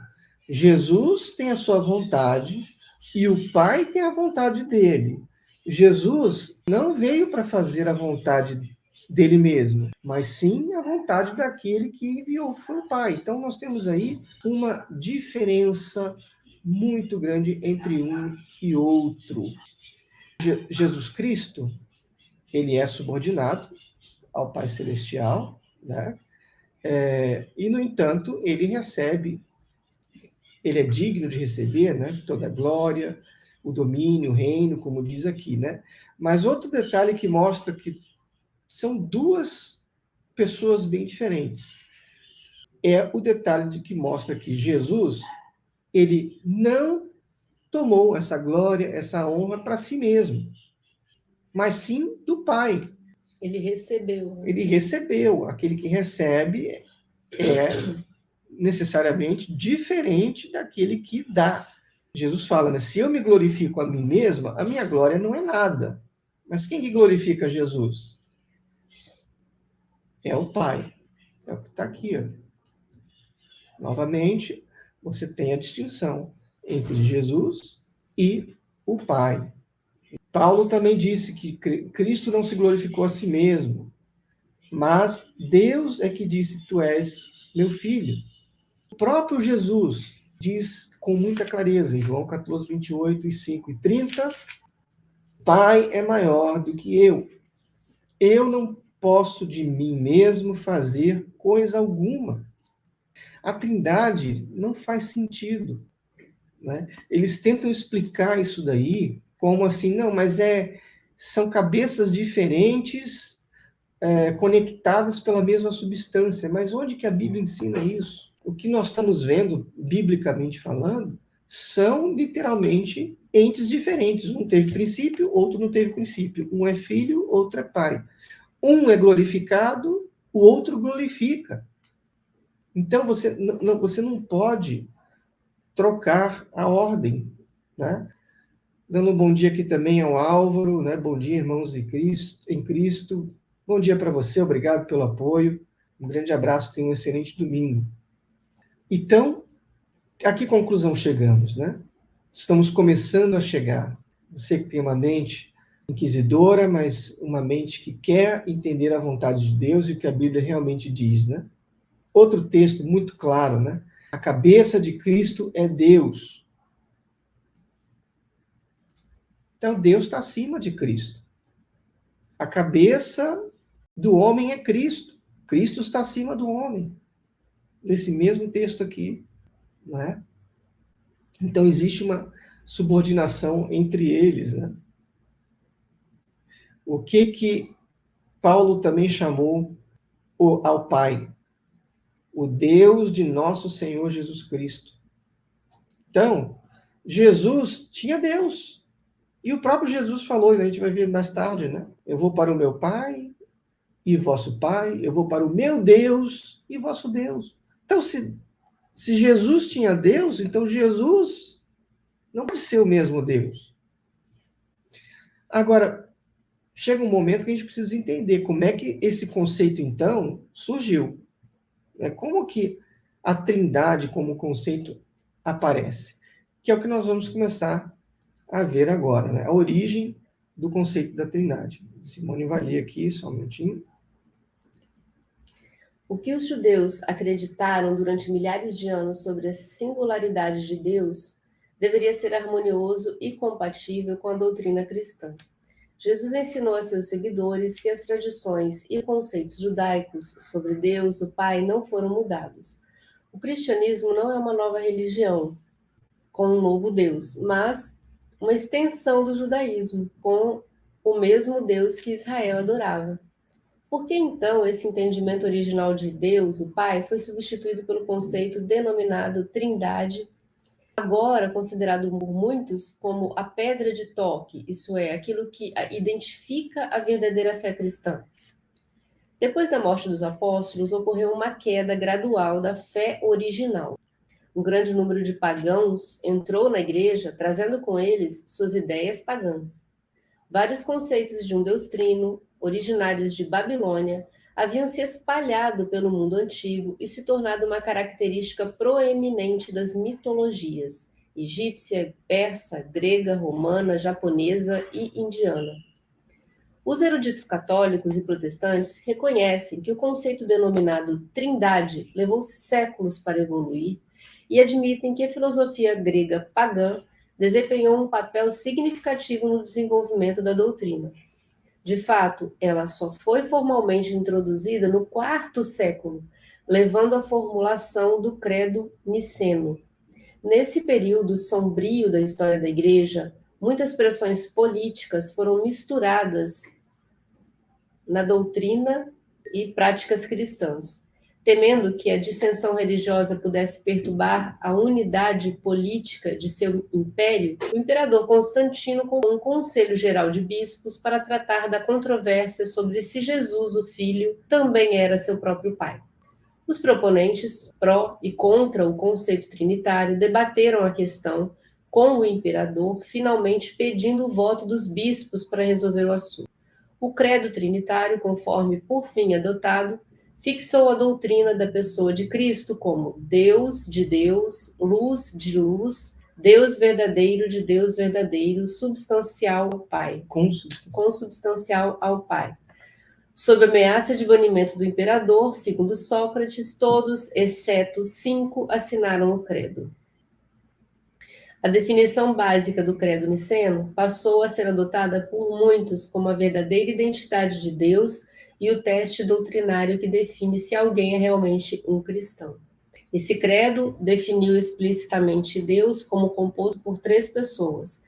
Jesus tem a sua vontade e o Pai tem a vontade dele. Jesus não veio para fazer a vontade dele mesmo, mas sim a vontade daquele que enviou, que foi o Pai. Então nós temos aí uma diferença muito grande entre um e outro. Jesus Cristo, ele é subordinado ao Pai Celestial, né? E, no entanto, ele é digno de receber, né, toda a glória, o domínio, o reino, como diz aqui, né? Mas outro detalhe que mostra que são duas pessoas bem diferentes é o detalhe de que mostra que Jesus, ele não tomou essa glória, essa honra para si mesmo, mas sim do Pai. Ele recebeu. Né? Ele recebeu. Aquele que recebe é necessariamente diferente daquele que dá. Jesus fala, né? Se eu me glorifico a mim mesma, a minha glória não é nada. Mas quem que glorifica Jesus? É o Pai. É o que está aqui. Ó. Novamente, você tem a distinção entre Jesus e o Pai. Paulo também disse que Cristo não se glorificou a si mesmo, mas Deus é que disse: Tu és meu filho. O próprio Jesus diz com muita clareza, em João 14, 28, e 5 e 30, Pai é maior do que eu. Eu não posso de mim mesmo fazer coisa alguma. A Trindade não faz sentido, né? Eles tentam explicar isso daí como assim, não, mas são cabeças diferentes, conectadas pela mesma substância. Mas onde que a Bíblia ensina isso? O que nós estamos vendo, biblicamente falando, são literalmente entes diferentes. Um teve princípio, outro não teve princípio. Um é filho, outro é pai. Um é glorificado, o outro glorifica. Então você não pode trocar a ordem, né? Dando um bom dia aqui também ao Álvaro, né? Bom dia, irmãos em Cristo. Bom dia para você, obrigado pelo apoio. Um grande abraço, tenha um excelente domingo. Então, a que conclusão chegamos, né? Estamos começando a chegar. Você que tem uma mente inquisidora, mas uma mente que quer entender a vontade de Deus e o que a Bíblia realmente diz, né? Outro texto muito claro, né? A cabeça de Cristo é Deus. Então, Deus está acima de Cristo. A cabeça do homem é Cristo. Cristo está acima do homem. Nesse mesmo texto aqui, né? Então, existe uma subordinação entre eles, né? O que Paulo também chamou ao Pai? O Deus de nosso Senhor Jesus Cristo. Então, Jesus tinha Deus. E o próprio Jesus falou, e a gente vai ver mais tarde, né? Eu vou para o meu Pai e vosso Pai, eu vou para o meu Deus e vosso Deus. Então, se Jesus tinha Deus, então Jesus não pode ser o mesmo Deus. Agora, chega um momento que a gente precisa entender como é que esse conceito, então, surgiu. Como que a Trindade como conceito aparece? Que é o que nós vamos começar a ver agora, né? A origem do conceito da Trindade. Simone vai ler aqui, só um minutinho. O que os judeus acreditaram durante milhares de anos sobre a singularidade de Deus deveria ser harmonioso e compatível com a doutrina cristã. Jesus ensinou a seus seguidores que as tradições e conceitos judaicos sobre Deus, o Pai, não foram mudados. O cristianismo não é uma nova religião com um novo Deus, mas uma extensão do judaísmo com o mesmo Deus que Israel adorava. Por que então esse entendimento original de Deus, o Pai, foi substituído pelo conceito denominado Trindade, agora considerado por muitos como a pedra de toque, isso é, aquilo que identifica a verdadeira fé cristã? Depois da morte dos apóstolos, ocorreu uma queda gradual da fé original. Um grande número de pagãos entrou na igreja, trazendo com eles suas ideias pagãs. Vários conceitos de um Deus trino, originários de Babilônia, haviam se espalhado pelo mundo antigo e se tornado uma característica proeminente das mitologias egípcia, persa, grega, romana, japonesa e indiana. Os eruditos católicos e protestantes reconhecem que o conceito denominado Trindade levou séculos para evoluir e admitem que a filosofia grega pagã desempenhou um papel significativo no desenvolvimento da doutrina. De fato, ela só foi formalmente introduzida no IV século, levando à formulação do credo niceno. Nesse período sombrio da história da Igreja, muitas pressões políticas foram misturadas na doutrina e práticas cristãs. Temendo que a dissensão religiosa pudesse perturbar a unidade política de seu império, o imperador Constantino convocou um conselho geral de bispos para tratar da controvérsia sobre se Jesus, o Filho, também era seu próprio Pai. Os proponentes, pró e contra o conceito trinitário, debateram a questão com o imperador, finalmente pedindo o voto dos bispos para resolver o assunto. O credo trinitário, conforme por fim adotado, fixou a doutrina da pessoa de Cristo como Deus de Deus, luz de luz, Deus verdadeiro de Deus verdadeiro, substancial ao Pai. Consubstancial ao Pai. Sob ameaça de banimento do imperador, segundo Sócrates, todos, exceto 5, assinaram o credo. A definição básica do credo niceno passou a ser adotada por muitos como a verdadeira identidade de Deus e o teste doutrinário que define se alguém é realmente um cristão. Esse credo definiu explicitamente Deus como composto por 3 pessoas: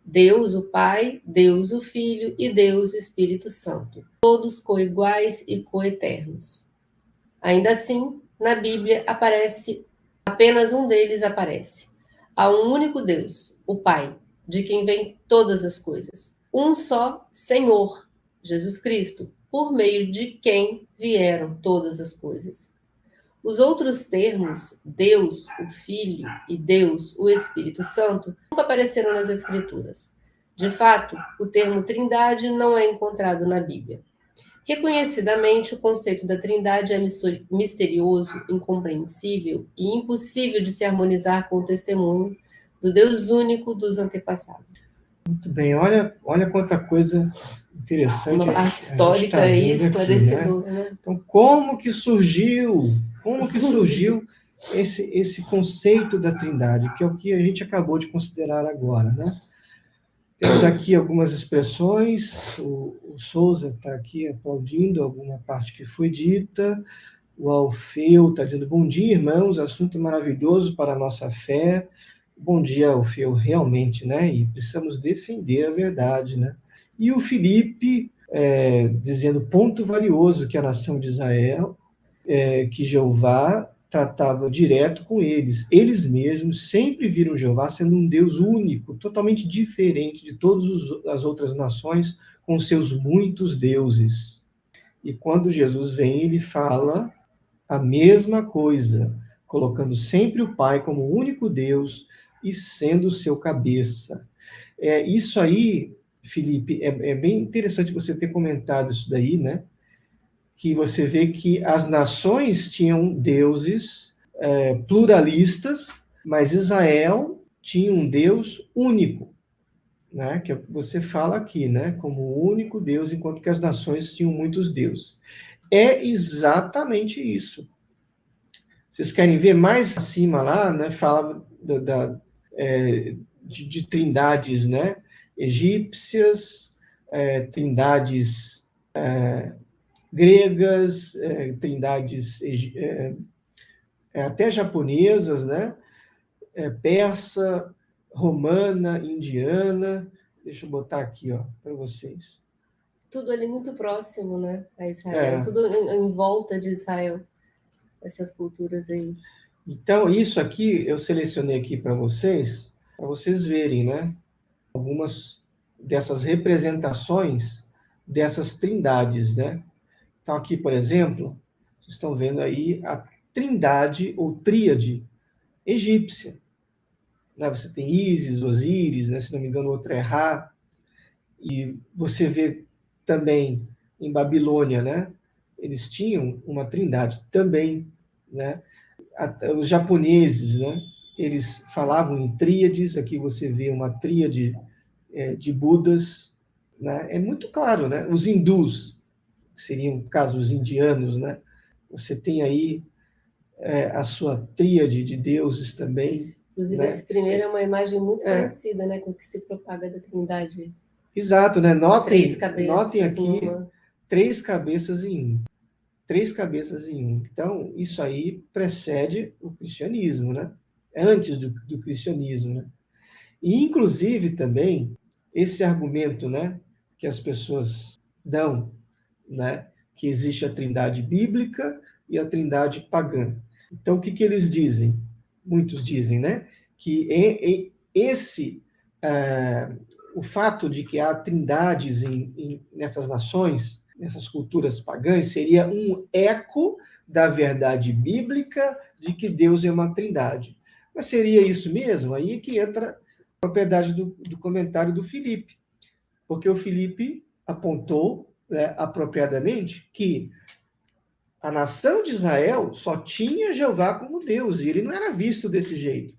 Deus o Pai, Deus o Filho e Deus o Espírito Santo, todos coiguais e coeternos. Ainda assim, na Bíblia apenas um deles aparece. Há um único Deus, o Pai, de quem vêm todas as coisas. Um só Senhor, Jesus Cristo, por meio de quem vieram todas as coisas. Os outros termos, Deus, o Filho, e Deus, o Espírito Santo, nunca apareceram nas Escrituras. De fato, o termo Trindade não é encontrado na Bíblia. Reconhecidamente, o conceito da Trindade é misterioso, incompreensível e impossível de se harmonizar com o testemunho do Deus único dos antepassados. Muito bem, olha quanta coisa interessante. Uma parte histórica e esclarecedora, aqui, né? Então, como que surgiu esse conceito da Trindade, que é o que a gente acabou de considerar agora, né? Temos aqui algumas expressões, o Souza está aqui aplaudindo alguma parte que foi dita, o Alfeu está dizendo, bom dia, irmãos, assunto maravilhoso para a nossa fé. Bom dia, Alfeu, realmente, né? E precisamos defender a verdade, né? E o Felipe dizendo, ponto valioso que a nação de Israel, que Jeová tratava direto com eles. Eles mesmos sempre viram Jeová sendo um Deus único, totalmente diferente de todas as outras nações, com seus muitos deuses. E quando Jesus vem, ele fala a mesma coisa, colocando sempre o Pai como o único Deus e sendo o seu cabeça. Isso aí, Felipe, é bem interessante você ter comentado isso daí, né? Que você vê que as nações tinham deuses pluralistas, mas Israel tinha um Deus único, né? Que é o que você fala aqui, né? Como o único Deus, enquanto que as nações tinham muitos deuses. É exatamente isso. Vocês querem ver mais acima lá, né? Fala de trindades, né? Egípcias, trindades gregas, trindades até japonesas, né? Persa, romana, indiana. Deixa eu botar aqui, ó, para vocês. Tudo ali muito próximo, né, a Israel. Tudo em volta de Israel, essas culturas aí. Então, isso aqui eu selecionei aqui para vocês verem, né? Algumas dessas representações dessas trindades, né? Então, aqui, por exemplo, vocês estão vendo aí a trindade ou tríade egípcia. Né? Você tem Ísis, Osíris, né? Se não me engano, o outro é Ra. E você vê também em Babilônia, né? Eles tinham uma trindade também, né? Os japoneses, né? Eles falavam em tríades. Aqui você vê uma tríade de Budas, né? É muito claro, né? Os hindus, que seriam, no caso, os indianos, né? Você tem aí a sua tríade de deuses também. Inclusive, né? esse primeiro é uma imagem muito parecida, né, com o que se propaga da Trindade. Exato, né? Notem aqui numa... 3 cabeças em um. 3 cabeças em um. Então, isso aí precede o cristianismo, né? Antes do cristianismo, né? E, inclusive, também, esse argumento, né, que as pessoas dão, né, que existe a trindade bíblica e a trindade pagã. Então, o que eles dizem? Muitos dizem, né, que o fato de que há trindades nessas nações, nessas culturas pagãs, seria um eco da verdade bíblica de que Deus é uma trindade. Mas seria isso mesmo? Aí que entra a propriedade do comentário do Felipe, porque o Felipe apontou, né, apropriadamente que a nação de Israel só tinha Jeová como Deus, e ele não era visto desse jeito.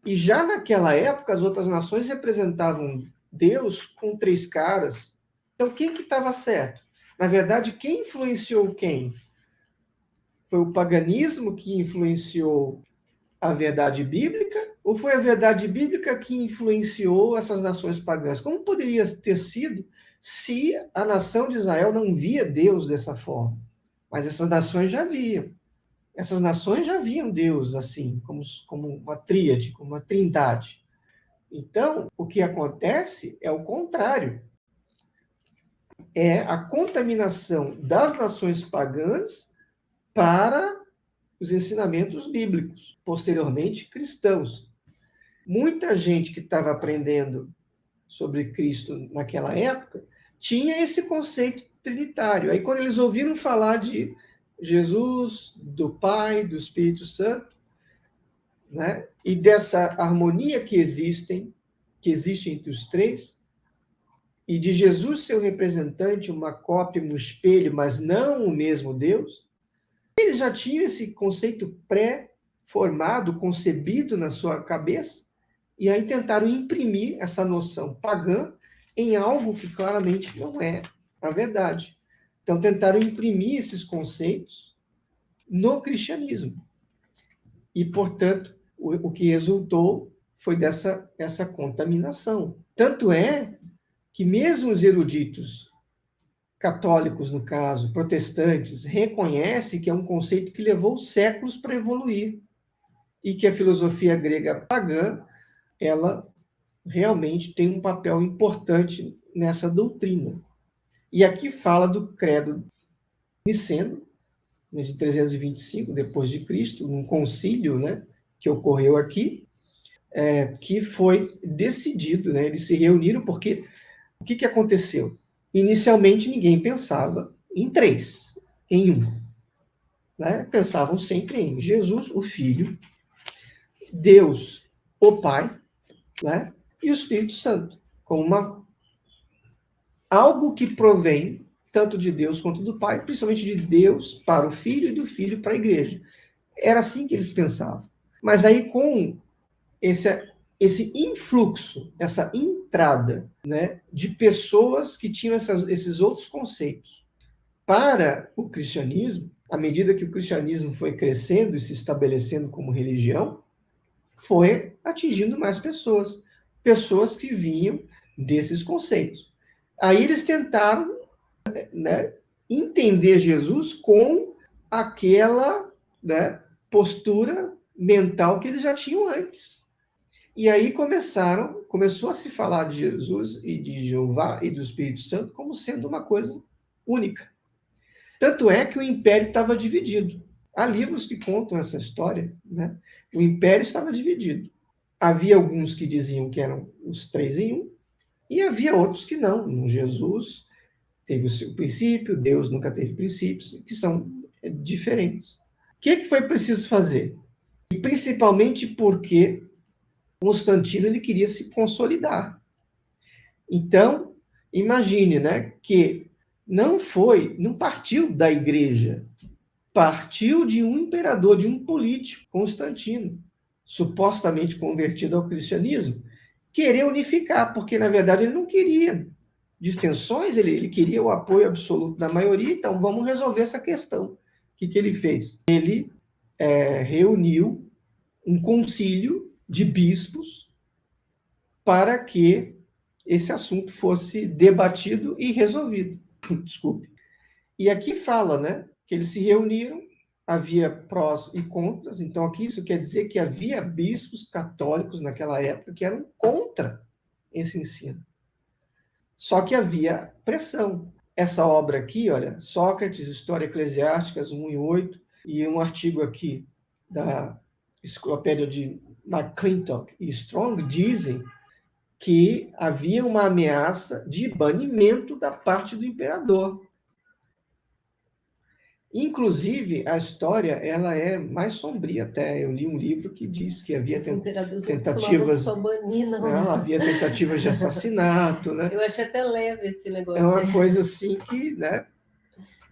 E já naquela época, as outras nações representavam Deus com 3 caras. Então, quem que estava certo? Na verdade, quem influenciou quem? Foi o paganismo que influenciou a verdade bíblica? Ou foi a verdade bíblica que influenciou essas nações pagãs? Como poderia ter sido se a nação de Israel não via Deus dessa forma? Mas essas nações já viam. Essas nações já viam Deus assim, como uma tríade, como uma trindade. Então, o que acontece é o contrário. É a contaminação das nações pagãs para os ensinamentos bíblicos, posteriormente cristãos. Muita gente que estava aprendendo sobre Cristo naquela época tinha esse conceito trinitário. Aí, quando eles ouviram falar de Jesus, do Pai, do Espírito Santo, né, e dessa harmonia que existe entre os três, e de Jesus ser o representante, uma cópia, um espelho, mas não o mesmo Deus, eles já tinham esse conceito pré-formado, concebido na sua cabeça, e aí tentaram imprimir essa noção pagã em algo que claramente não é a verdade. Então, tentaram imprimir esses conceitos no cristianismo. E, portanto, o que resultou foi essa contaminação. Tanto é que mesmo os eruditos católicos, no caso, protestantes, reconhecem que é um conceito que levou séculos para evoluir e que a filosofia grega pagã, ela realmente tem um papel importante nessa doutrina. E aqui fala do credo niceno, né, de 325 depois de Cristo, um concílio, né, que ocorreu aqui, que foi decidido, né, eles se reuniram porque o que aconteceu? Inicialmente ninguém pensava em 3, em um, né? Pensavam sempre em Jesus, o Filho, Deus, o Pai, né? E o Espírito Santo, como algo que provém tanto de Deus quanto do Pai, principalmente de Deus para o Filho e do Filho para a Igreja. Era assim que eles pensavam. Mas aí, com esse influxo, essa entrada, né, de pessoas que tinham esses outros conceitos para o cristianismo, à medida que o cristianismo foi crescendo e se estabelecendo como religião, foi atingindo mais pessoas, pessoas que vinham desses conceitos. Aí eles tentaram, né, entender Jesus com aquela, né, postura mental que eles já tinham antes. E aí começou a se falar de Jesus e de Jeová e do Espírito Santo como sendo uma coisa única. Tanto é que o império estava dividido. Há livros que contam essa história, né? O império estava dividido. Havia alguns que diziam que eram os 3 em 1, e havia outros que não. Jesus teve o seu princípio, Deus nunca teve princípios, que são diferentes. O que foi preciso fazer? E principalmente porque Constantino ele queria se consolidar. Então, imagine, né, que não partiu da igreja, partiu de um imperador, de um político, Constantino, supostamente convertido ao cristianismo, querer unificar, porque na verdade ele não queria dissensões, ele queria o apoio absoluto da maioria, então vamos resolver essa questão. O que ele fez? Ele reuniu um concílio de bispos para que esse assunto fosse debatido e resolvido. Desculpe. E aqui fala, né, que eles se reuniram, havia prós e contras, então aqui isso quer dizer que havia bispos católicos naquela época que eram contra esse ensino. Só que havia pressão. Essa obra aqui, olha, Sócrates, História Eclesiástica, 1 e 8, e um artigo aqui da Enciclopédia de McClintock e Strong dizem que havia uma ameaça de banimento da parte do imperador. Inclusive, a história ela é mais sombria até. Eu li um livro que diz que havia tentativas, havia tentativas de assassinato, né? Eu achei até leve esse negócio. É uma coisa assim que, né?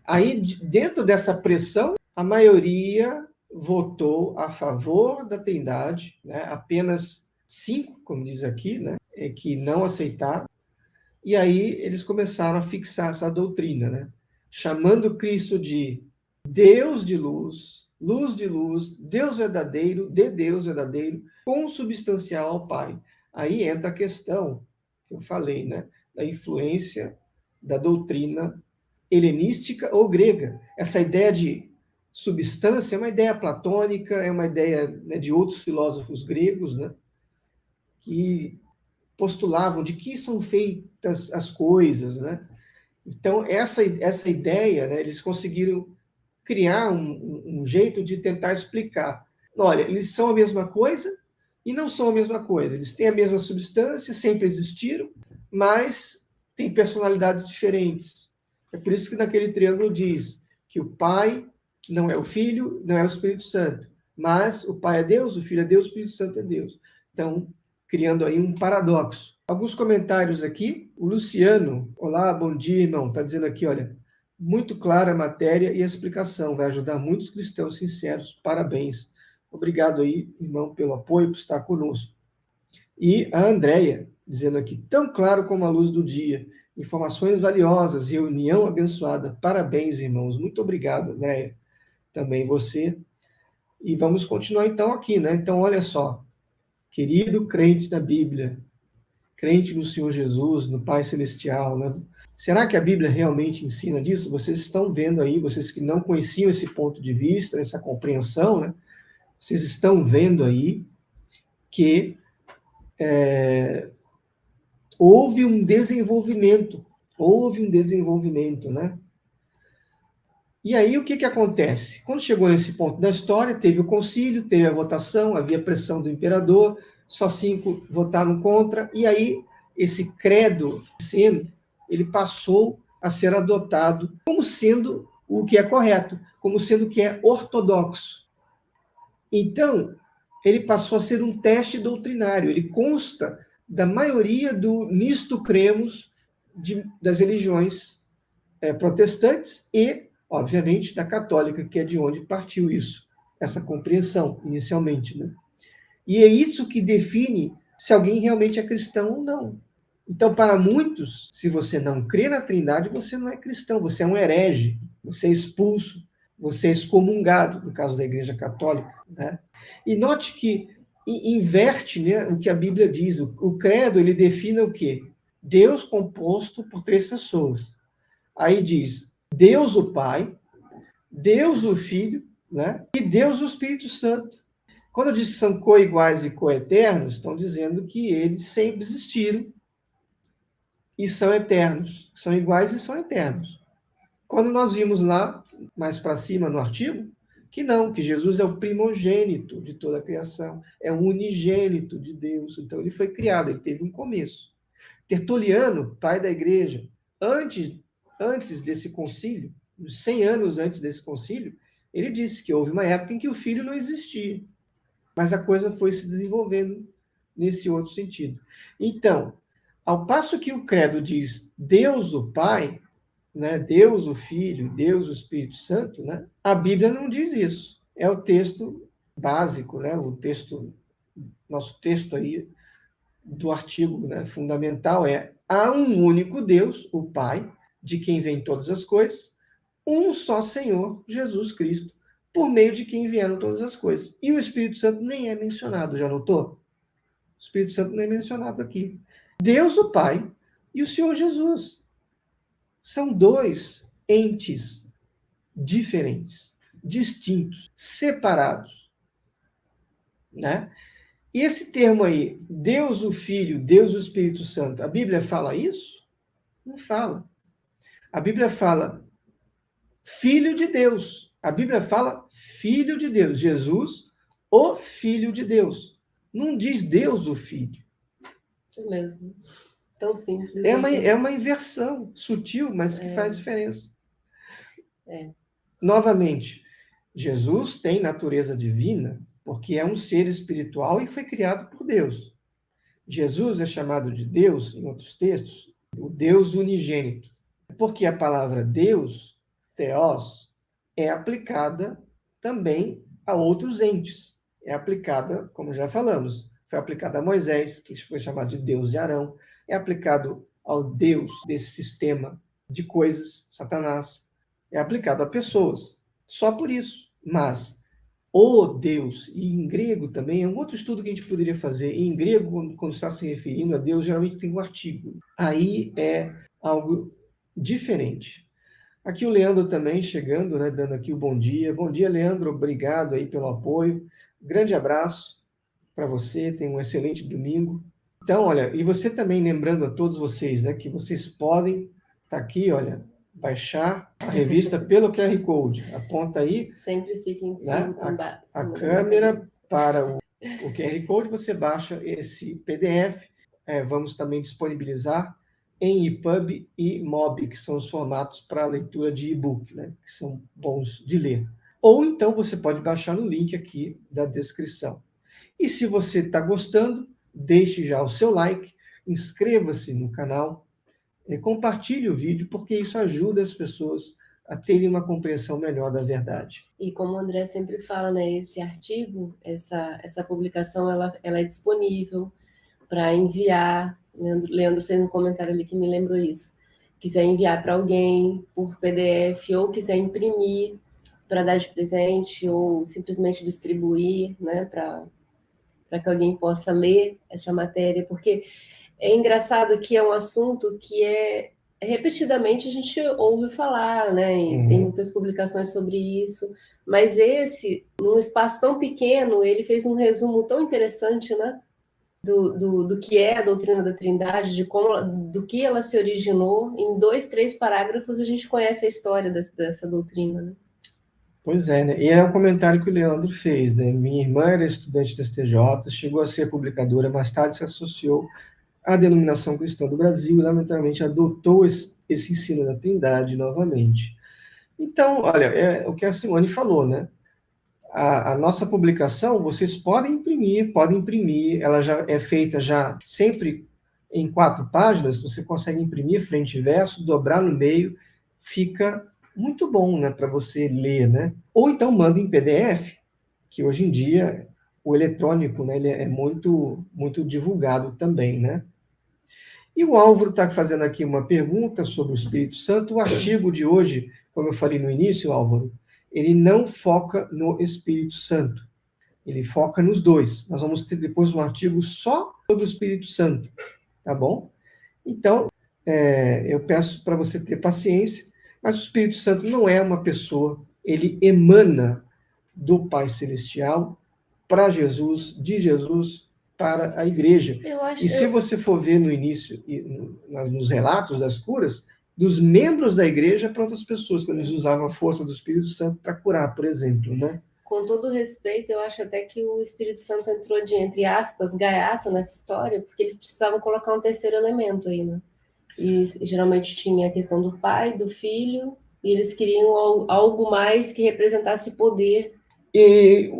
Aí, dentro dessa pressão, a maioria votou a favor da Trindade, né? Apenas 5, como diz aqui, né, que não aceitaram. E aí eles começaram a fixar essa doutrina, né, chamando Cristo de Deus de luz, luz de luz, Deus verdadeiro, de Deus verdadeiro, consubstancial ao Pai. Aí entra a questão que eu falei, né, da influência da doutrina helenística ou grega. Essa ideia de substância é uma ideia platônica, é uma ideia, né, de outros filósofos gregos, né, que postulavam de que são feitas as coisas, né? Então, essa ideia, né, eles conseguiram criar um jeito de tentar explicar. Olha, eles são a mesma coisa e não são a mesma coisa. Eles têm a mesma substância, sempre existiram, mas têm personalidades diferentes. É por isso que naquele triângulo diz que o Pai não é o Filho, não é o Espírito Santo, mas o Pai é Deus, o Filho é Deus, o Espírito Santo é Deus. Então, criando aí um paradoxo. Alguns comentários aqui. O Luciano, olá, bom dia, irmão. Está dizendo aqui, olha, muito clara a matéria e a explicação. Vai ajudar muitos cristãos sinceros. Parabéns. Obrigado aí, irmão, pelo apoio, por estar conosco. E a Andréia, dizendo aqui, tão claro como a luz do dia. Informações valiosas, reunião abençoada. Parabéns, irmãos. Muito obrigado, Andréia. Também você. E vamos continuar então aqui, né? Então, olha só. Querido crente na Bíblia, crente no Senhor Jesus, no Pai Celestial, né? Será que a Bíblia realmente ensina disso? Vocês estão vendo aí, vocês que não conheciam esse ponto de vista, essa compreensão, né? Vocês estão vendo aí que houve um desenvolvimento, né? E aí o que acontece? Quando chegou nesse ponto da história, teve o concílio, teve a votação, havia pressão do imperador, só 5 votaram contra, e aí esse credo niceno, ele passou a ser adotado como sendo o que é correto, como sendo o que é ortodoxo. Então, ele passou a ser um teste doutrinário, ele consta da maioria do nisto cremos das religiões protestantes e, obviamente, da católica, que é de onde partiu isso, essa compreensão, inicialmente, né? E é isso que define se alguém realmente é cristão ou não. Então, para muitos, se você não crê na Trindade, você não é cristão, você é um herege, você é expulso, você é excomungado, no caso da Igreja Católica, né? E note que inverte, né, o que a Bíblia diz. O credo, ele define o quê? Deus composto por 3 pessoas. Aí diz Deus o Pai, Deus o Filho, né? E Deus o Espírito Santo. Quando diz que são coiguais e coeternos, estão dizendo que eles sempre existiram e são eternos. São iguais e são eternos. Quando nós vimos lá, mais para cima no artigo, que não, que Jesus é o primogênito de toda a criação, é o unigênito de Deus. Então ele foi criado, ele teve um começo. Tertuliano, pai da igreja, antes desse concílio, 100 anos antes desse concílio, ele disse que houve uma época em que o filho não existia. Mas a coisa foi se desenvolvendo nesse outro sentido. Então, ao passo que o credo diz Deus o Pai, né, Deus o Filho, Deus o Espírito Santo, né, a Bíblia não diz isso. É o texto básico, né, nosso texto aí do artigo, né, fundamental há um único Deus, o Pai, de quem vêm todas as coisas, um só Senhor, Jesus Cristo, por meio de quem vieram todas as coisas. E o Espírito Santo nem é mencionado, já notou? O Espírito Santo nem é mencionado aqui. Deus, o Pai, e o Senhor Jesus. São 2 entes diferentes, distintos, separados, né? E esse termo aí, Deus o Filho, Deus o Espírito Santo, a Bíblia fala isso? Não fala. A Bíblia fala Filho de Deus. A Bíblia fala Filho de Deus. Jesus, o Filho de Deus. Não diz Deus o Filho. É mesmo. Tão simples. É uma inversão sutil, mas que faz diferença. Novamente, Jesus tem natureza divina porque é um ser espiritual e foi criado por Deus. Jesus é chamado de Deus, em outros textos, o Deus unigênito. Porque a palavra Deus, Theos, é aplicada também a outros entes. É aplicada, como já falamos, foi aplicado a Moisés, que foi chamado de Deus de Arão, é aplicado ao Deus desse sistema de coisas, Satanás, é aplicado a pessoas, só por isso. Mas o Deus, e em grego também, é um outro estudo que a gente poderia fazer. Em grego, quando está se referindo a Deus, geralmente tem um artigo. Aí é algo diferente. Aqui o Leandro também chegando, né, dando aqui o bom dia. Bom dia, Leandro, obrigado aí pelo apoio. Grande abraço para você, tenha um excelente domingo. Então, olha, e você também lembrando a todos vocês, né, que vocês podem estar aqui, olha, baixar a revista pelo QR Code. Aponta aí. Sempre fica em Né? cima, A câmera para o QR Code, você baixa esse PDF. Vamos também disponibilizar em EPUB e MOBI, que são os formatos para leitura de e-book, né? Que são bons de ler. Ou então você pode baixar no link aqui da descrição. E se você está gostando, deixe já o seu like, inscreva-se no canal, compartilhe o vídeo, porque isso ajuda as pessoas a terem uma compreensão melhor da verdade. E como o André sempre fala, né, esse artigo, essa publicação, ela é disponível para enviar. Leandro fez um comentário ali que me lembrou isso. Quiser enviar para alguém por PDF ou quiser imprimir para dar de presente ou simplesmente distribuir, né, para que alguém possa ler essa matéria, porque é engraçado que é um assunto que repetidamente a gente ouve falar, né? E tem muitas publicações sobre isso, mas esse, num espaço tão pequeno, ele fez um resumo tão interessante, né? Do que é a doutrina da Trindade, do que ela se originou. Em 2, 3 parágrafos a gente conhece a história dessa doutrina, né? Pois é, né? E é o comentário que o Leandro fez, né? Minha irmã era estudante da STJ, chegou a ser publicadora, mais tarde se associou à denominação cristã do Brasil e, lamentavelmente, adotou esse ensino da Trindade novamente. Então, olha, é o que a Simone falou, né? A nossa publicação, vocês podem imprimir, ela já é feita já sempre em 4 páginas, você consegue imprimir frente e verso, dobrar no meio, fica muito bom, né, para você ler, né? Ou então manda em PDF, que hoje em dia o eletrônico, né, ele é muito, muito divulgado também, né? E o Álvaro está fazendo aqui uma pergunta sobre o Espírito Santo. O artigo de hoje, como eu falei no início, Álvaro, ele não foca no Espírito Santo. Ele foca nos dois. Nós vamos ter depois um artigo só sobre o Espírito Santo, tá bom? Então, eu peço para você ter paciência, mas o Espírito Santo não é uma pessoa, ele emana do Pai Celestial para Jesus, de Jesus para a igreja. E se você for ver no início, nos relatos das curas, dos membros da igreja para outras pessoas, quando eles usavam a força do Espírito Santo para curar, por exemplo, né? Com todo respeito, eu acho até que o Espírito Santo entrou de, entre aspas, gaiato nessa história, porque eles precisavam colocar um terceiro elemento aí, né? E geralmente tinha a questão do pai, do filho, e eles queriam algo mais que representasse poder. E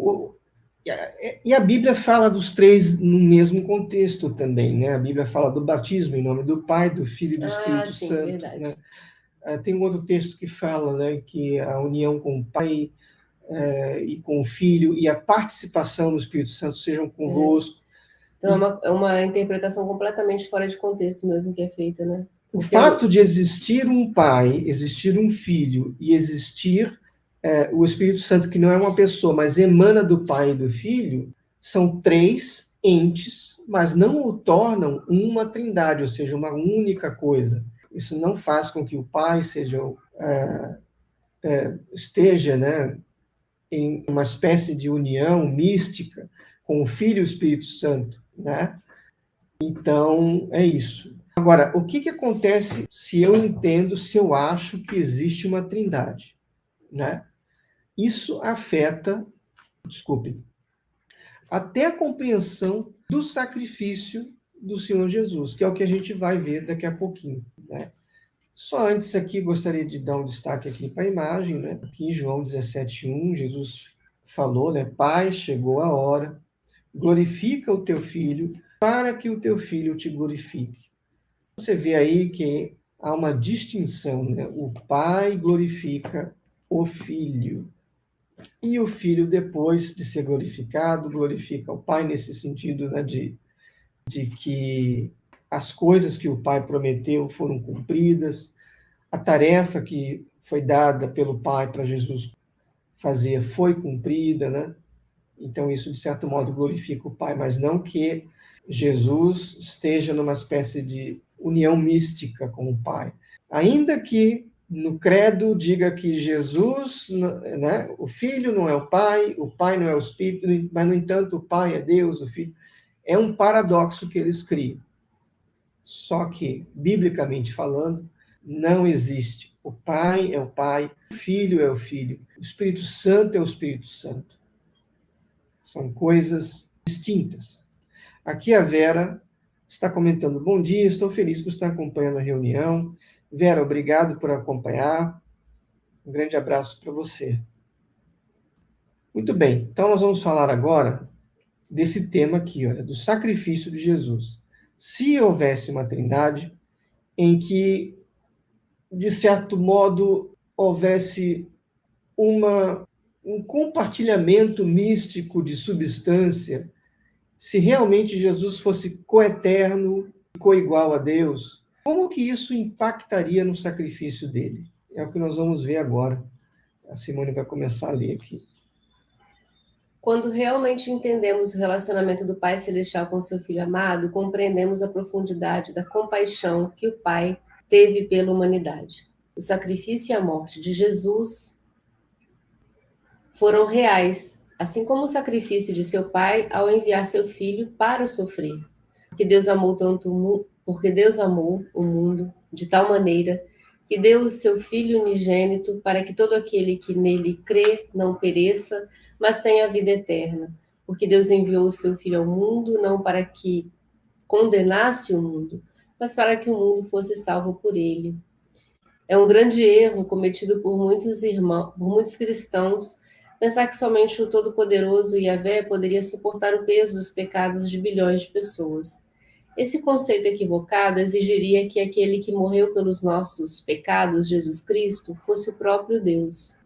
a Bíblia fala dos três no mesmo contexto também, né? A Bíblia fala do batismo em nome do Pai, do Filho e do Espírito Santo. Verdade. Né? Tem um outro texto que fala, né, que a união com o Pai e com o Filho e a participação do Espírito Santo sejam convosco. Então é uma interpretação completamente fora de contexto mesmo que é feita, né? O fato de existir um Pai, existir um Filho e existir o Espírito Santo, que não é uma pessoa, mas emana do Pai e do Filho, são três entes, mas não o tornam uma trindade, ou seja, uma única coisa. Isso não faz com que o Pai esteja, né, em uma espécie de união mística com o Filho e o Espírito Santo, né? Então, é isso. Agora, o que acontece se eu entendo, se eu acho que existe uma trindade, né? Isso afeta, até a compreensão do sacrifício do Senhor Jesus, que é o que a gente vai ver daqui a pouquinho, né? Só antes aqui, gostaria de dar um destaque aqui para a imagem, né? Aqui em João 17:1, Jesus falou, né? Pai, chegou a hora, glorifica o teu filho, para que o teu filho te glorifique. Você vê aí que há uma distinção, né? O Pai glorifica o Filho. e o Filho, depois de ser glorificado, glorifica o Pai nesse sentido, né, de que as coisas que o Pai prometeu foram cumpridas, a tarefa que foi dada pelo Pai para Jesus fazer foi cumprida, né? Então, isso, de certo modo, glorifica o Pai, mas não que Jesus esteja numa espécie de união mística com o Pai. Ainda que no credo diga que Jesus, né, o Filho não é o Pai não é o Espírito, mas, no entanto, o Pai é Deus, o Filho. É um paradoxo que eles criam. Só que, biblicamente falando, não existe. O Pai é o Pai, o Filho é o Filho, o Espírito Santo é o Espírito Santo. São coisas distintas. Aqui a Vera está comentando: bom dia, estou feliz por estar acompanhando a reunião. Vera, obrigado por acompanhar. Um grande abraço para você. Muito bem, então nós vamos falar agora desse tema aqui, olha, do sacrifício de Jesus. Se houvesse uma trindade em que, de certo modo, houvesse um compartilhamento místico de substância, se realmente Jesus fosse coeterno, coigual a Deus, como que isso impactaria no sacrifício dele? É o que nós vamos ver agora. A Simone vai começar a ler aqui. Quando realmente entendemos o relacionamento do Pai Celestial com seu Filho amado, compreendemos a profundidade da compaixão que o Pai teve pela humanidade. O sacrifício e a morte de Jesus foram reais, assim como o sacrifício de seu Pai ao enviar seu Filho para sofrer. Porque Deus amou o mundo de tal maneira que deu o seu Filho unigênito para que todo aquele que nele crê não pereça, mas tenha a vida eterna. Porque Deus enviou o seu Filho ao mundo não para que condenasse o mundo, mas para que o mundo fosse salvo por ele. É um grande erro cometido por muitos cristãos, pensar que somente o Todo-Poderoso Yahvé poderia suportar o peso dos pecados de bilhões de pessoas. Esse conceito equivocado exigiria que aquele que morreu pelos nossos pecados, Jesus Cristo, fosse o próprio Deus.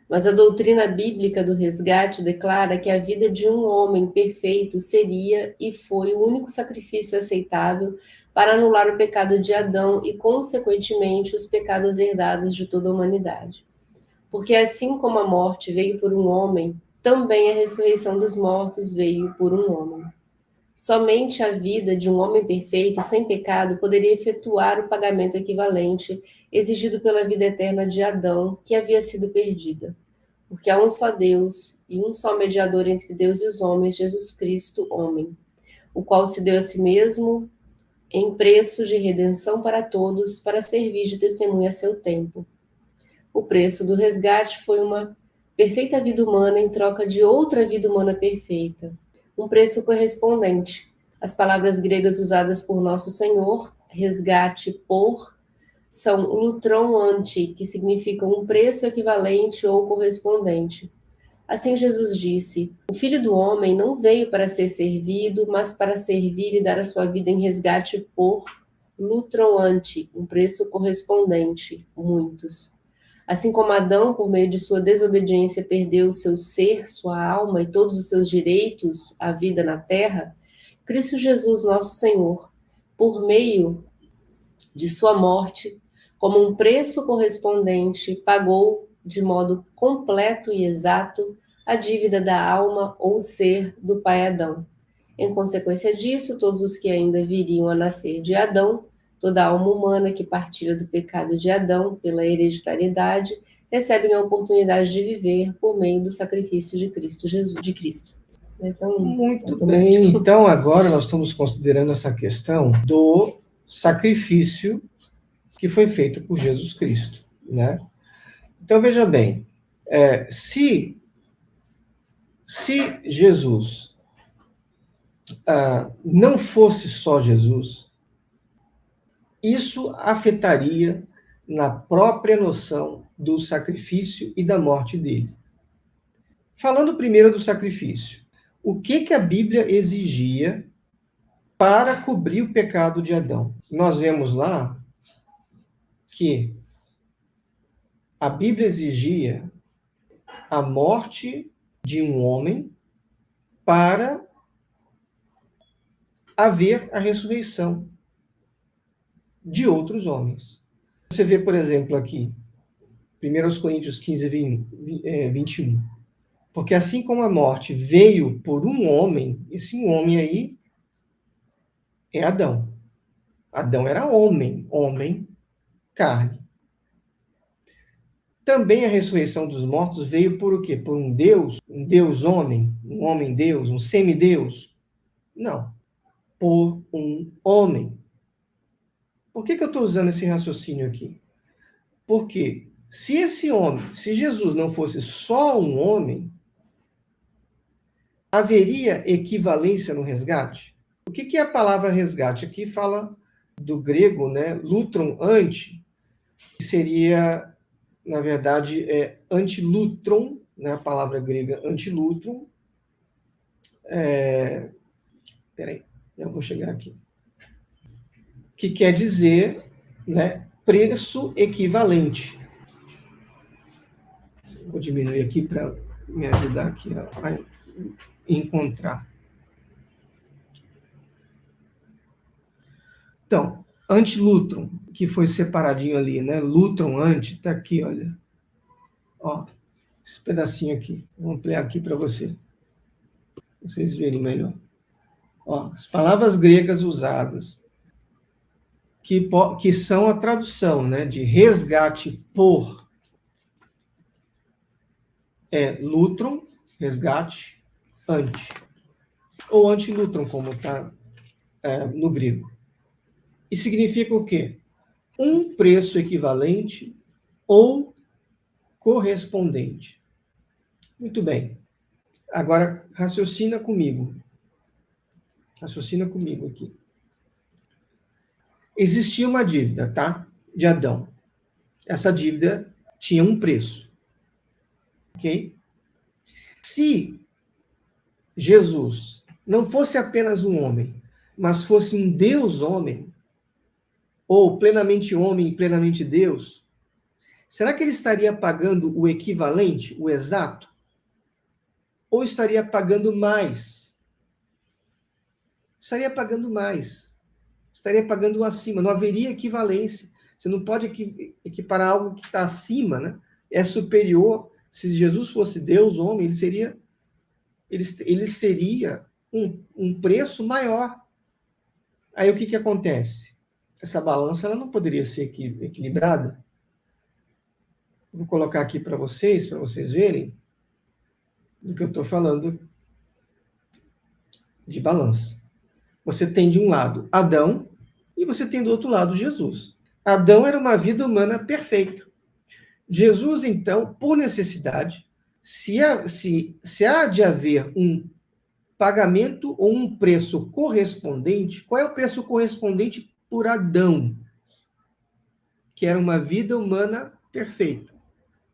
Mas a doutrina bíblica do resgate declara que a vida de um homem perfeito seria e foi o único sacrifício aceitável para anular o pecado de Adão e, consequentemente, os pecados herdados de toda a humanidade. Porque assim como a morte veio por um homem, também a ressurreição dos mortos veio por um homem. Somente a vida de um homem perfeito, sem pecado, poderia efetuar o pagamento equivalente exigido pela vida eterna de Adão, que havia sido perdida. Porque há um só Deus e um só mediador entre Deus e os homens, Jesus Cristo, homem, o qual se deu a si mesmo em preço de redenção para todos, para servir de testemunha a seu tempo. O preço do resgate foi uma perfeita vida humana em troca de outra vida humana perfeita. Um preço correspondente. As palavras gregas usadas por Nosso Senhor, resgate por, são lutron ante, que significam um preço equivalente ou correspondente. Assim Jesus disse: o Filho do Homem não veio para ser servido, mas para servir e dar a sua vida em resgate por lutron ante, um preço correspondente, muitos. Assim como Adão, por meio de sua desobediência, perdeu o seu ser, sua alma e todos os seus direitos à vida na terra, Cristo Jesus, nosso Senhor, por meio de sua morte, como um preço correspondente, pagou de modo completo e exato a dívida da alma ou ser do pai Adão. Em consequência disso, todos os que ainda viriam a nascer de Adão, toda a alma humana que partilha do pecado de Adão pela hereditariedade, recebem a oportunidade de viver por meio do sacrifício de Cristo Jesus, de Cristo. Então, muito bem. Então, agora nós estamos considerando essa questão do sacrifício que foi feito por Jesus Cristo, né? Então, veja bem, se Jesus não fosse só Jesus, isso afetaria na própria noção do sacrifício e da morte dele. Falando primeiro do sacrifício, o que a Bíblia exigia para cobrir o pecado de Adão? Nós vemos lá que a Bíblia exigia a morte de um homem para haver a ressurreição de outros homens. Você vê, por exemplo, aqui, 1 Coríntios 15, 21. Porque assim como a morte veio por um homem, esse um homem aí é Adão. Adão era homem, carne. Também a ressurreição dos mortos veio por o quê? Por um Deus homem, um homem-deus, um semideus? Não. Por um homem. Por que eu estou usando esse raciocínio aqui? Porque se esse homem, se Jesus não fosse só um homem, haveria equivalência no resgate? O que é a palavra resgate? Aqui fala do grego, né, lutron ante, que seria, na verdade, antilutron, né, a palavra grega antilutron. Peraí, eu vou chegar aqui. Que quer dizer, né, preço equivalente. Vou diminuir aqui para me ajudar aqui a encontrar. Então, antilutron, que foi separadinho ali, né? Lutron anti, tá aqui, olha. Ó, esse pedacinho aqui. Vou ampliar aqui para vocês verem melhor. Ó, as palavras gregas usadas, que são a tradução, né, de resgate por, lutron, resgate, anti. Ou antilutron, como está no grego. E significa o quê? Um preço equivalente ou correspondente. Muito bem. Agora, raciocina comigo. Raciocina comigo aqui. Existia uma dívida, tá? De Adão. Essa dívida tinha um preço. Ok? Se Jesus não fosse apenas um homem, mas fosse um Deus homem, ou plenamente homem e plenamente Deus, será que ele estaria pagando o equivalente, o exato? Ou estaria pagando mais? Estaria pagando mais. Estaria pagando acima. Não haveria equivalência. Você não pode equiparar algo que está acima, né? É superior. Se Jesus fosse Deus, homem, ele seria um preço maior. Aí o que acontece? Essa balança ela não poderia ser equilibrada. Vou colocar aqui para vocês verem do que eu estou falando de balança. Você tem de um lado Adão e você tem do outro lado Jesus. Adão era uma vida humana perfeita. Jesus, então, por necessidade, se há de haver um pagamento ou um preço correspondente, qual é o preço correspondente por Adão? Que era uma vida humana perfeita.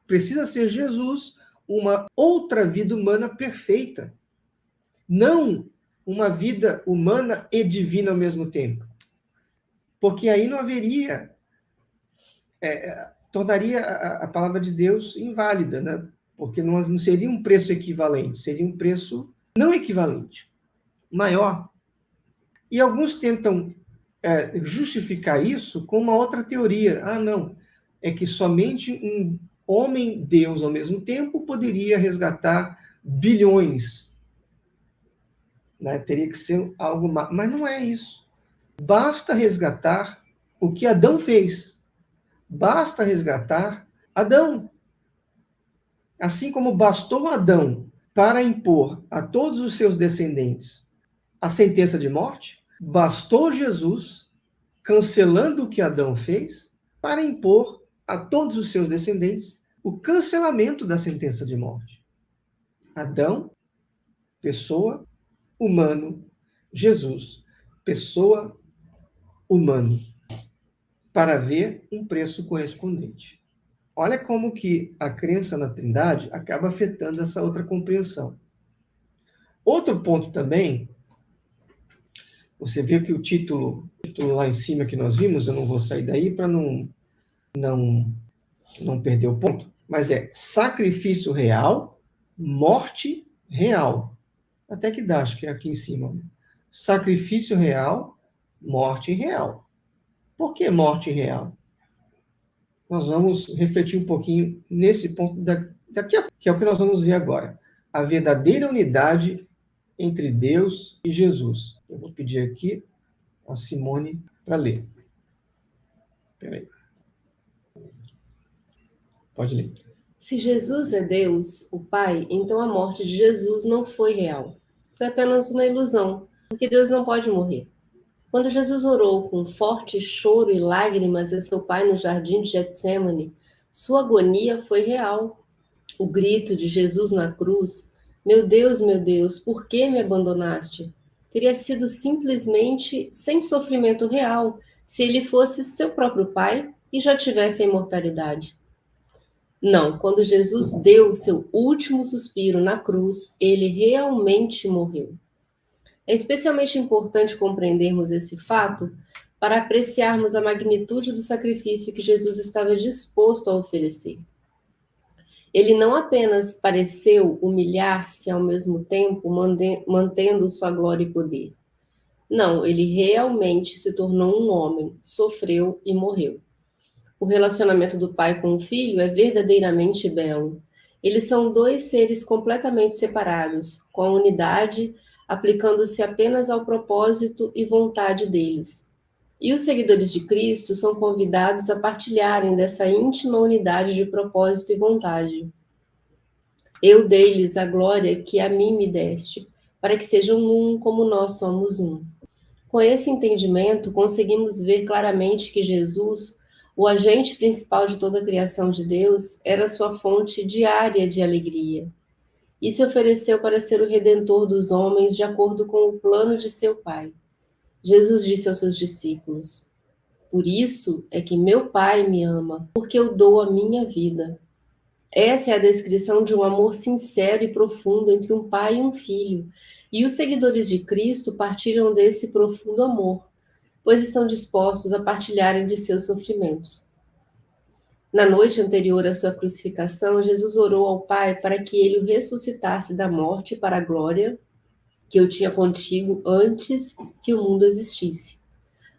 Precisa ser Jesus uma outra vida humana perfeita. Não uma vida humana e divina ao mesmo tempo. Porque aí não haveria... tornaria a palavra de Deus inválida, né? Porque não seria um preço equivalente, seria um preço não equivalente, maior. E alguns tentam justificar isso com uma outra teoria. Ah, não, é que somente um homem-deus ao mesmo tempo poderia resgatar bilhões. Né? Teria que ser algo... Mas não é isso. Basta resgatar o que Adão fez. Basta resgatar Adão. Assim como bastou Adão para impor a todos os seus descendentes a sentença de morte, bastou Jesus, cancelando o que Adão fez, para impor a todos os seus descendentes o cancelamento da sentença de morte. Adão, pessoa, humano. Jesus, pessoa, humano. Para ver um preço correspondente. Olha como que a crença na Trindade acaba afetando essa outra compreensão. Outro ponto também, você vê que o título lá em cima que nós vimos, eu não vou sair daí para não perder o ponto, mas é sacrifício real, morte real. Até que dá, acho que é aqui em cima. Sacrifício real, morte real. Por que morte real? Nós vamos refletir um pouquinho nesse ponto daqui a pouco, que é o que nós vamos ver agora. A verdadeira unidade entre Deus e Jesus. Eu vou pedir aqui a Simone para ler. Espera aí. Pode ler. Se Jesus é Deus, o Pai, então a morte de Jesus não foi real. Foi apenas uma ilusão, porque Deus não pode morrer. Quando Jesus orou com forte choro e lágrimas a seu Pai no jardim de Getsêmani, sua agonia foi real. O grito de Jesus na cruz, meu Deus, por que me abandonaste? Teria sido simplesmente sem sofrimento real, se ele fosse seu próprio Pai e já tivesse a imortalidade. Não, quando Jesus deu seu último suspiro na cruz, ele realmente morreu. É especialmente importante compreendermos esse fato para apreciarmos a magnitude do sacrifício que Jesus estava disposto a oferecer. Ele não apenas pareceu humilhar-se ao mesmo tempo, mantendo sua glória e poder. Não, ele realmente se tornou um homem, sofreu e morreu. O relacionamento do pai com o filho é verdadeiramente belo. Eles são dois seres completamente separados, com a unidade aplicando-se apenas ao propósito e vontade deles. E os seguidores de Cristo são convidados a partilharem dessa íntima unidade de propósito e vontade. Eu dei-lhes a glória que a mim me deste, para que sejam um como nós somos um. Com esse entendimento, conseguimos ver claramente que Jesus, o agente principal de toda a criação de Deus, era sua fonte diária de alegria. E se ofereceu para ser o redentor dos homens de acordo com o plano de seu Pai. Jesus disse aos seus discípulos: Por isso é que meu Pai me ama, porque eu dou a minha vida. Essa é a descrição de um amor sincero e profundo entre um pai e um filho. E os seguidores de Cristo partilham desse profundo amor, pois estão dispostos a partilharem de seus sofrimentos. Na noite anterior à sua crucificação, Jesus orou ao Pai para que ele o ressuscitasse da morte para a glória que eu tinha contigo antes que o mundo existisse.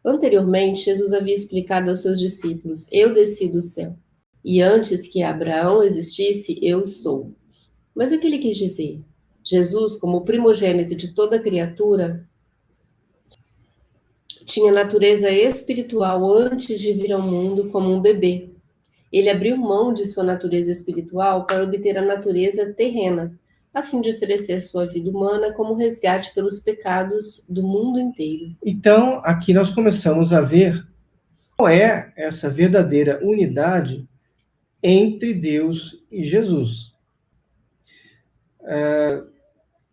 Anteriormente, Jesus havia explicado aos seus discípulos: Eu desci do céu, e antes que Abraão existisse, eu sou. Mas o que ele quis dizer? Jesus, como primogênito de toda criatura, tinha natureza espiritual antes de vir ao mundo como um bebê. Ele abriu mão de sua natureza espiritual para obter a natureza terrena, a fim de oferecer sua vida humana como resgate pelos pecados do mundo inteiro. Então, aqui nós começamos a ver qual é essa verdadeira unidade entre Deus e Jesus.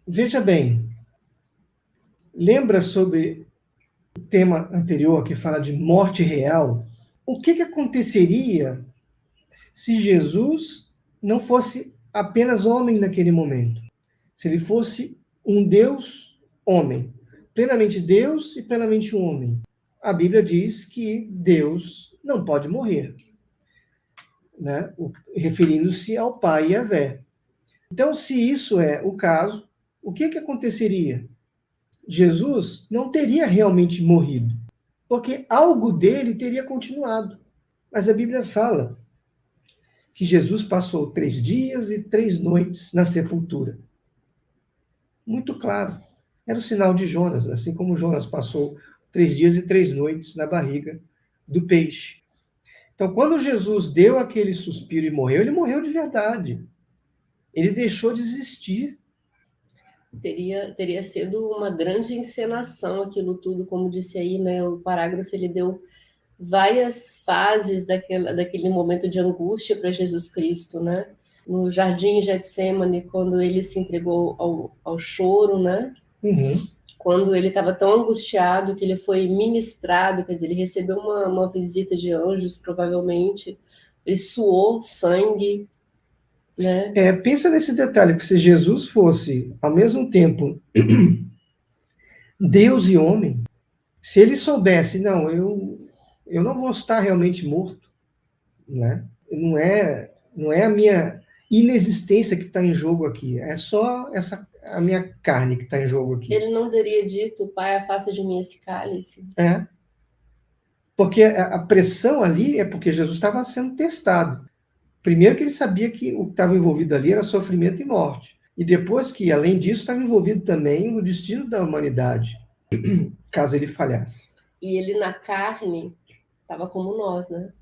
Veja bem, lembra sobre o tema anterior que fala de morte real? O que aconteceria se Jesus não fosse apenas homem naquele momento? Se ele fosse um Deus homem, plenamente Deus e plenamente homem. A Bíblia diz que Deus não pode morrer, né? Referindo-se ao Pai Yahvé. Então, se isso é o caso, o que aconteceria? Jesus não teria realmente morrido, porque algo dele teria continuado. Mas a Bíblia fala que Jesus passou 3 dias e 3 noites na sepultura. Muito claro. Era o sinal de Jonas, assim como Jonas passou 3 dias e 3 noites na barriga do peixe. Então, quando Jesus deu aquele suspiro e morreu, ele morreu de verdade. Ele deixou de existir. Teria sido uma grande encenação aquilo tudo, como disse aí, né? O parágrafo ele deu várias fases daquele momento de angústia para Jesus Cristo, né? No jardim Getsêmani, quando ele se entregou ao choro, né? Uhum. Quando ele estava tão angustiado que ele foi ministrado, quer dizer, ele recebeu uma visita de anjos, provavelmente, ele suou sangue, né? Pensa nesse detalhe, que se Jesus fosse, ao mesmo tempo, Deus e homem, se ele soubesse, não, eu não vou estar realmente morto, né? Não é a minha inexistência que está em jogo aqui. É só a minha carne que está em jogo aqui. Ele não teria dito, Pai, afasta de mim esse cálice. É. Porque a pressão ali é porque Jesus estava sendo testado. Primeiro que ele sabia que o que estava envolvido ali era sofrimento e morte. E depois que, além disso, estava envolvido também o destino da humanidade, caso ele falhasse. E ele na carne estava como nós, né?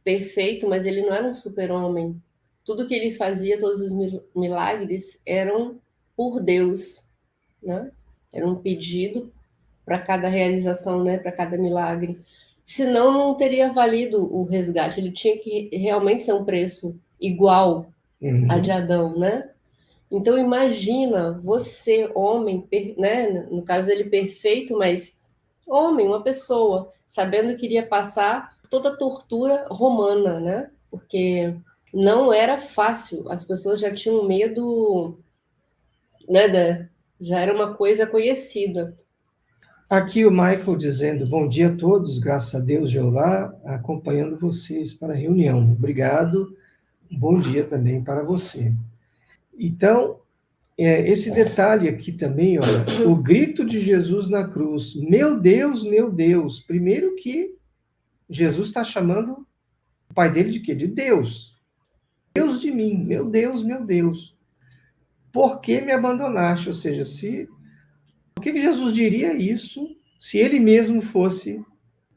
Perfeito, mas ele não era um super-homem. Tudo que ele fazia, todos os milagres, eram por Deus, né? Era um pedido para cada realização, né? Para cada milagre. Senão não teria valido o resgate. Ele tinha que realmente ser um preço igual a de Adão, né? Então imagina você, homem, né? No caso ele perfeito, mas homem, uma pessoa, sabendo que iria passar toda a tortura romana, né? Porque não era fácil, as pessoas já tinham medo, né? Já era uma coisa conhecida. Aqui o Michael dizendo, bom dia a todos, graças a Deus, Jeová, acompanhando vocês para a reunião. Obrigado, bom dia também para você. Então, esse detalhe aqui também, olha, o grito de Jesus na cruz, meu Deus, primeiro que Jesus está chamando o pai dele de quê? De Deus. Deus de mim, meu Deus. Por que me abandonaste? Ou seja, por que Jesus diria isso se ele mesmo fosse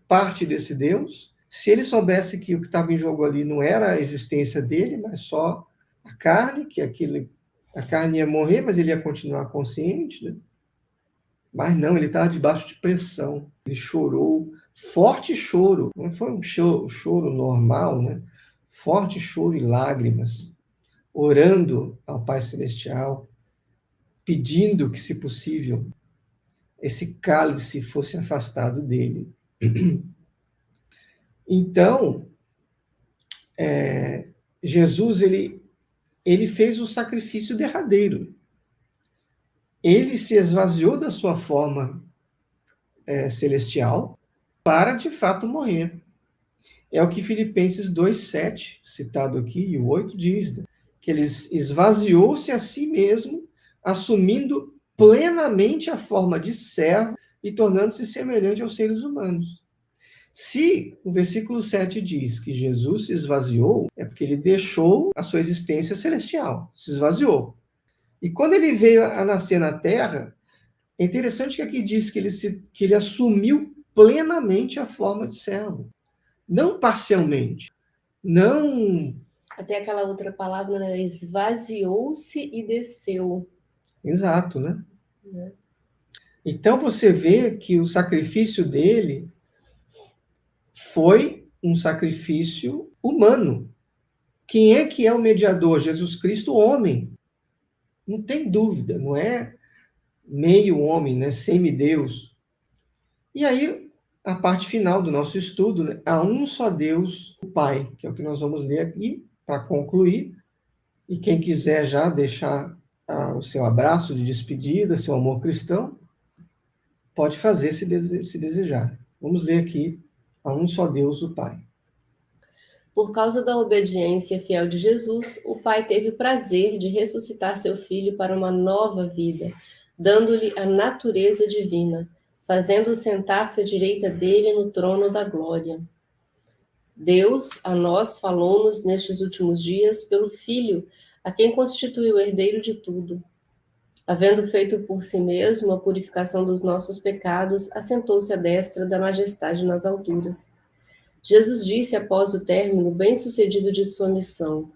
parte desse Deus? Se ele soubesse que o que estava em jogo ali não era a existência dele, mas só a carne, que a carne ia morrer, mas ele ia continuar consciente, né? Mas não, ele estava debaixo de pressão. Ele chorou, forte choro. Não foi um choro normal, né? Forte choro e lágrimas, orando ao Pai Celestial, pedindo que, se possível, esse cálice fosse afastado dele. Então, Jesus, ele fez o sacrifício derradeiro. Ele se esvaziou da sua forma celestial para, de fato, morrer. É o que Filipenses 2,7, citado aqui, e o 8 diz, né? Que ele esvaziou-se a si mesmo, assumindo plenamente a forma de servo e tornando-se semelhante aos seres humanos. Se o versículo 7 diz que Jesus se esvaziou, é porque ele deixou a sua existência celestial, se esvaziou. E quando ele veio a nascer na terra, é interessante que aqui diz que ele assumiu plenamente a forma de servo. Não parcialmente. Não. Até aquela outra palavra, né? Esvaziou-se e desceu. Exato, né? Então você vê que o sacrifício dele foi um sacrifício humano. Quem é que é o mediador? Jesus Cristo, homem. Não tem dúvida, não é meio homem, né? Semideus. E aí, a parte final do nosso estudo, né? Há um só Deus, o Pai, que é o que nós vamos ler aqui, para concluir. E quem quiser já deixar o seu abraço de despedida, seu amor cristão, pode fazer se desejar. Vamos ler aqui a um só Deus, o Pai. Por causa da obediência fiel de Jesus, o Pai teve prazer de ressuscitar seu filho para uma nova vida, dando-lhe a natureza divina, fazendo-o sentar-se à direita dele no trono da glória. Deus a nós falou-nos nestes últimos dias pelo Filho, a quem constituiu o herdeiro de tudo. Havendo feito por si mesmo a purificação dos nossos pecados, assentou-se à destra da majestade nas alturas. Jesus disse após o término bem-sucedido de sua missão: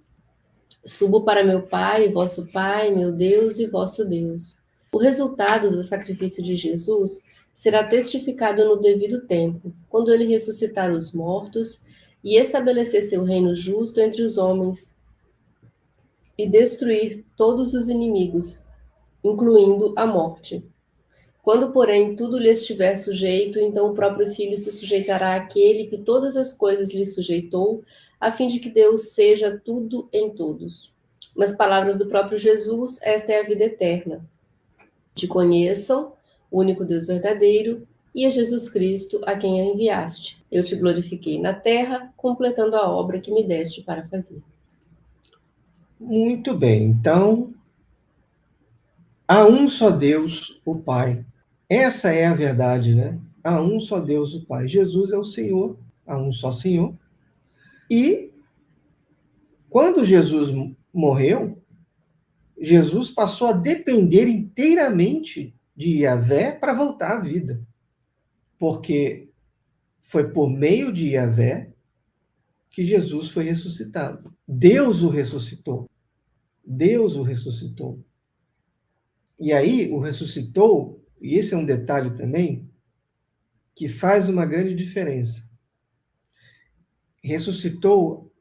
Subo para meu Pai, vosso Pai, meu Deus e vosso Deus. O resultado do sacrifício de Jesus será testificado no devido tempo, quando ele ressuscitar os mortos e estabelecer seu reino justo entre os homens e destruir todos os inimigos, incluindo a morte. Quando, porém, tudo lhe estiver sujeito, então o próprio Filho se sujeitará àquele que todas as coisas lhe sujeitou, a fim de que Deus seja tudo em todos. Nas palavras do próprio Jesus, esta é a vida eterna. Te conheçam, o único Deus verdadeiro, e a Jesus Cristo, a quem a enviaste. Eu te glorifiquei na terra, completando a obra que me deste para fazer. Muito bem. Então, há um só Deus, o Pai. Essa é a verdade, né? Há um só Deus, o Pai. Jesus é o Senhor, há um só Senhor. E quando Jesus morreu, Jesus passou a depender inteiramente de Yahvé para voltar à vida. Porque foi por meio de Yahvé que Jesus foi ressuscitado. Deus o ressuscitou. Deus o ressuscitou. E aí, o ressuscitou, e esse é um detalhe também, que faz uma grande diferença. Ressuscitou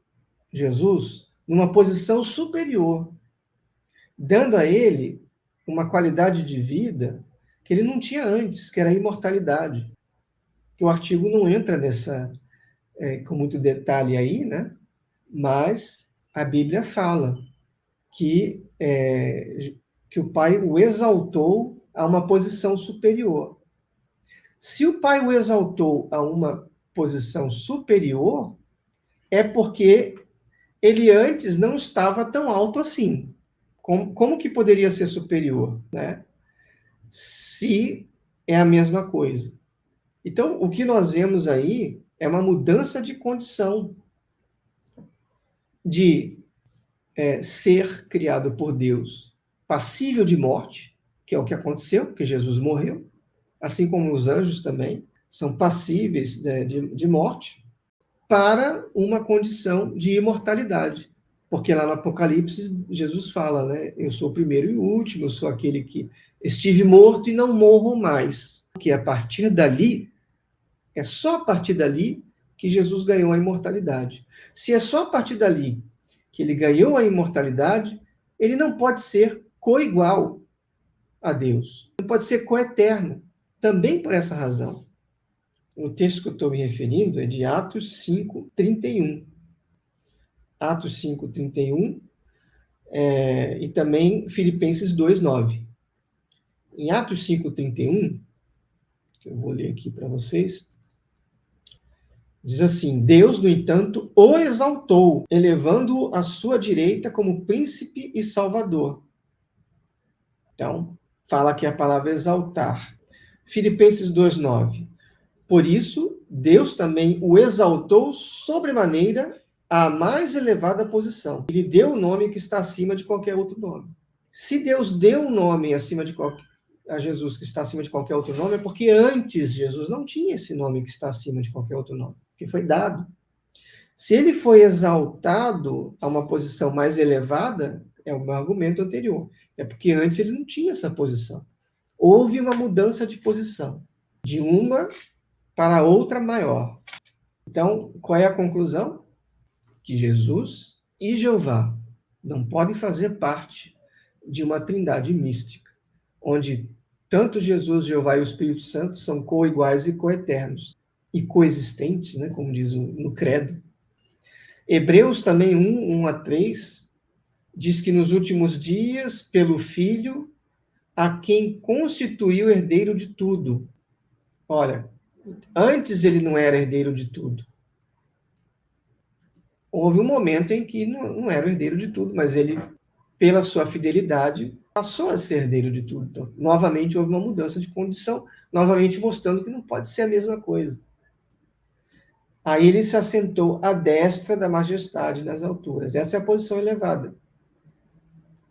Jesus numa posição superior, dando a ele uma qualidade de vida que ele não tinha antes, que era a imortalidade. Que o artigo não entra nessa com muito detalhe aí, né? Mas a Bíblia fala que o Pai o exaltou a uma posição superior. Se o Pai o exaltou a uma posição superior, é porque ele antes não estava tão alto assim. Como que poderia ser superior, né? Se é a mesma coisa. Então, o que nós vemos aí é uma mudança de condição de ser criado por Deus passível de morte, que é o que aconteceu, porque Jesus morreu, assim como os anjos também são passíveis de morte, para uma condição de imortalidade. Porque lá no Apocalipse, Jesus fala, né? Eu sou o primeiro e o último, eu sou aquele que estive morto e não morro mais. Porque a partir dali, é só a partir dali que Jesus ganhou a imortalidade. Se é só a partir dali que ele ganhou a imortalidade, ele não pode ser coigual a Deus. Não pode ser coeterno. Também por essa razão. O texto que eu estou me referindo é de Atos 5:31. Atos 5:31 e também Filipenses 2:9. Em Atos 5:31, que eu vou ler aqui para vocês, diz assim: Deus, no entanto, o exaltou, elevando-o à sua direita como príncipe e salvador. Então, fala aqui a palavra exaltar. Filipenses 2:9. Por isso, Deus também o exaltou sobremaneira à mais elevada posição. Ele deu o nome que está acima de qualquer outro nome. Se Deus deu um nome acima de a Jesus que está acima de qualquer outro nome, é porque antes Jesus não tinha esse nome que está acima de qualquer outro nome, que foi dado. Se ele foi exaltado a uma posição mais elevada, é o meu argumento anterior. É porque antes ele não tinha essa posição. Houve uma mudança de posição, de uma para outra maior. Então, qual é a conclusão? Que Jesus e Jeová não podem fazer parte de uma trindade mística, onde tanto Jesus, Jeová e o Espírito Santo são coiguais e coeternos, e coexistentes, né, como diz no credo. Hebreus também 1:3, diz que nos últimos dias, pelo Filho, a quem constituiu herdeiro de tudo. Olha, antes ele não era herdeiro de tudo. Houve um momento em que não era herdeiro de tudo, mas ele, pela sua fidelidade, passou a ser herdeiro de tudo. Então, novamente houve uma mudança de condição, novamente mostrando que não pode ser a mesma coisa. Aí ele se assentou à destra da majestade nas alturas. Essa é a posição elevada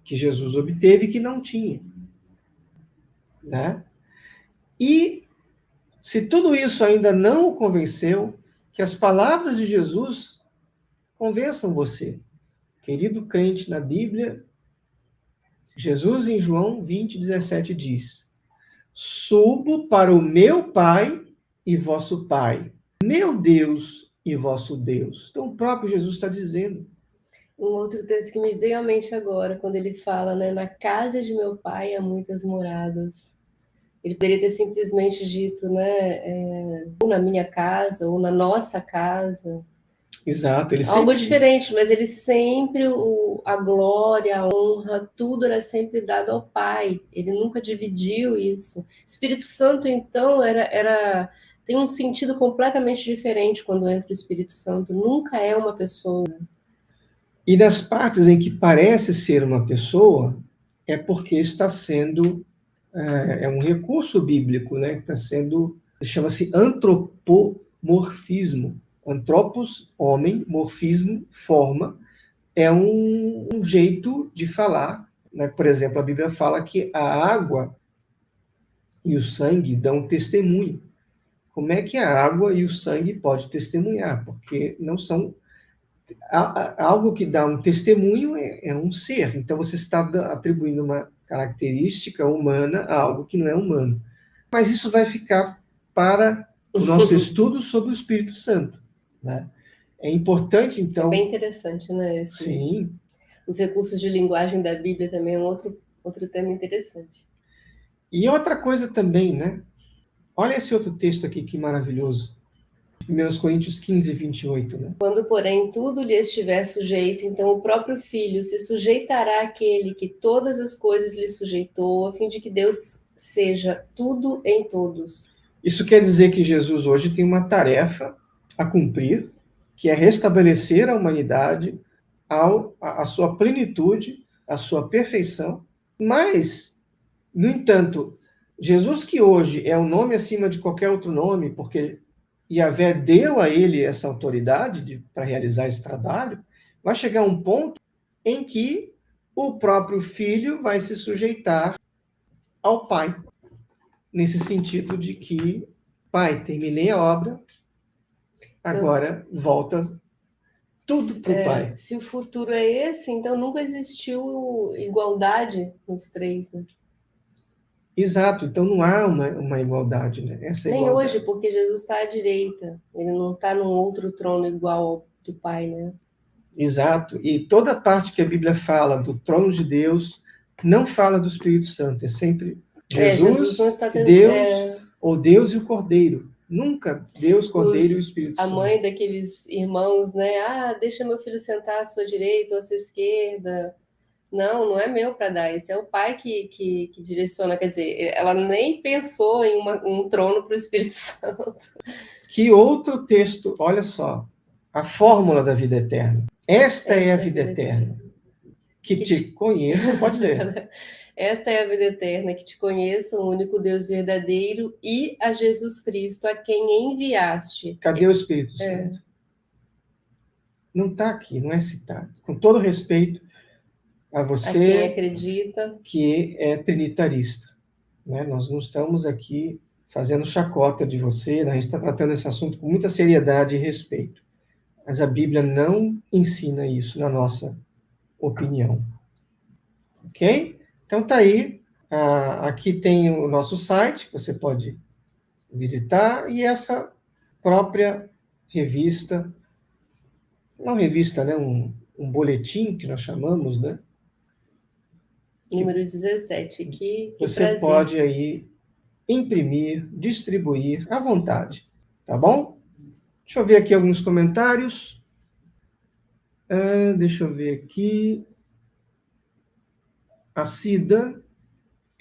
que Jesus obteve que não tinha, né? E se tudo isso ainda não o convenceu, que as palavras de Jesus convençam você. Querido crente na Bíblia, Jesus em João 20:17 diz: Subo para o meu Pai e vosso Pai, meu Deus e vosso Deus. Então o próprio Jesus está dizendo. Um outro texto que me veio à mente agora, quando ele fala, né, na casa de meu pai há muitas moradas. Ele poderia ter simplesmente dito, né, ou na minha casa, ou na nossa casa. Exato, ele Algo sempre. diferente, mas ele sempre, a glória, a honra, tudo era sempre dado ao Pai. Ele nunca dividiu isso. Espírito Santo, então, tem um sentido completamente diferente quando entra o Espírito Santo. Nunca é uma pessoa. E nas partes em que parece ser uma pessoa, é porque está sendo, é um recurso bíblico, né? Está sendo, chama-se antropomorfismo. Antropos, homem, morfismo, forma, é um jeito de falar, né? Por exemplo, a Bíblia fala que a água e o sangue dão testemunho. Como é que a água e o sangue podem testemunhar? Porque não são algo que dá um testemunho é um ser. Então você está atribuindo uma característica humana a algo que não é humano. Mas isso vai ficar para o nosso estudo sobre o Espírito Santo, né? É importante, então. É bem interessante, né? Sim. Os recursos de linguagem da Bíblia também é um outro tema interessante. E outra coisa também, né? Olha esse outro texto aqui, que maravilhoso. 1 Coríntios 15, 28, né? Quando, porém, tudo lhe estiver sujeito, então o próprio Filho se sujeitará àquele que todas as coisas lhe sujeitou, a fim de que Deus seja tudo em todos. Isso quer dizer que Jesus hoje tem uma tarefa a cumprir, que é restabelecer a humanidade à sua plenitude, à sua perfeição. Mas, no entanto, Jesus, que hoje é o nome acima de qualquer outro nome, porque Yahvé deu a ele essa autoridade para realizar esse trabalho, vai chegar um ponto em que o próprio Filho vai se sujeitar ao Pai, nesse sentido de que, Pai, terminei a obra, agora volta tudo para o Pai. Se o futuro é esse, então nunca existiu igualdade nos três, né? Exato, então não há uma igualdade, né? Essa Nem igualdade. hoje, porque Jesus está à direita, ele não está num outro trono igual ao do Pai, né? Exato, e toda parte que a Bíblia fala do trono de Deus, não fala do Espírito Santo, é sempre Jesus, não está Deus, ou Deus e o Cordeiro. Nunca Deus, Cordeiro e o Espírito Santo. A mãe daqueles irmãos, né? Ah, deixa meu filho sentar à sua direita ou à sua esquerda. Não é meu para dar, esse é o pai que direciona. Quer dizer, ela nem pensou em um trono para o Espírito Santo. Que outro texto, olha só, a fórmula da vida eterna. Esta é a vida eterna. Que te conheça, pode ler. Esta é a vida eterna, que te conheça, o único Deus verdadeiro, e a Jesus Cristo, a quem enviaste. Cadê o Espírito Santo? Não está aqui, não é citado. Com todo respeito a você, a quem acredita, que é trinitarista, né? Nós não estamos aqui fazendo chacota de você, né? A gente está tratando esse assunto com muita seriedade e respeito. Mas a Bíblia não ensina isso, na nossa opinião. Ok? Então tá aí. Aqui tem o nosso site, que você pode visitar, e essa própria revista, uma revista, né? Um boletim que nós chamamos, né? Número 17, que você prazer. Pode aí imprimir, distribuir à vontade, tá bom? Deixa eu ver aqui alguns comentários. Deixa eu ver aqui. A Cida.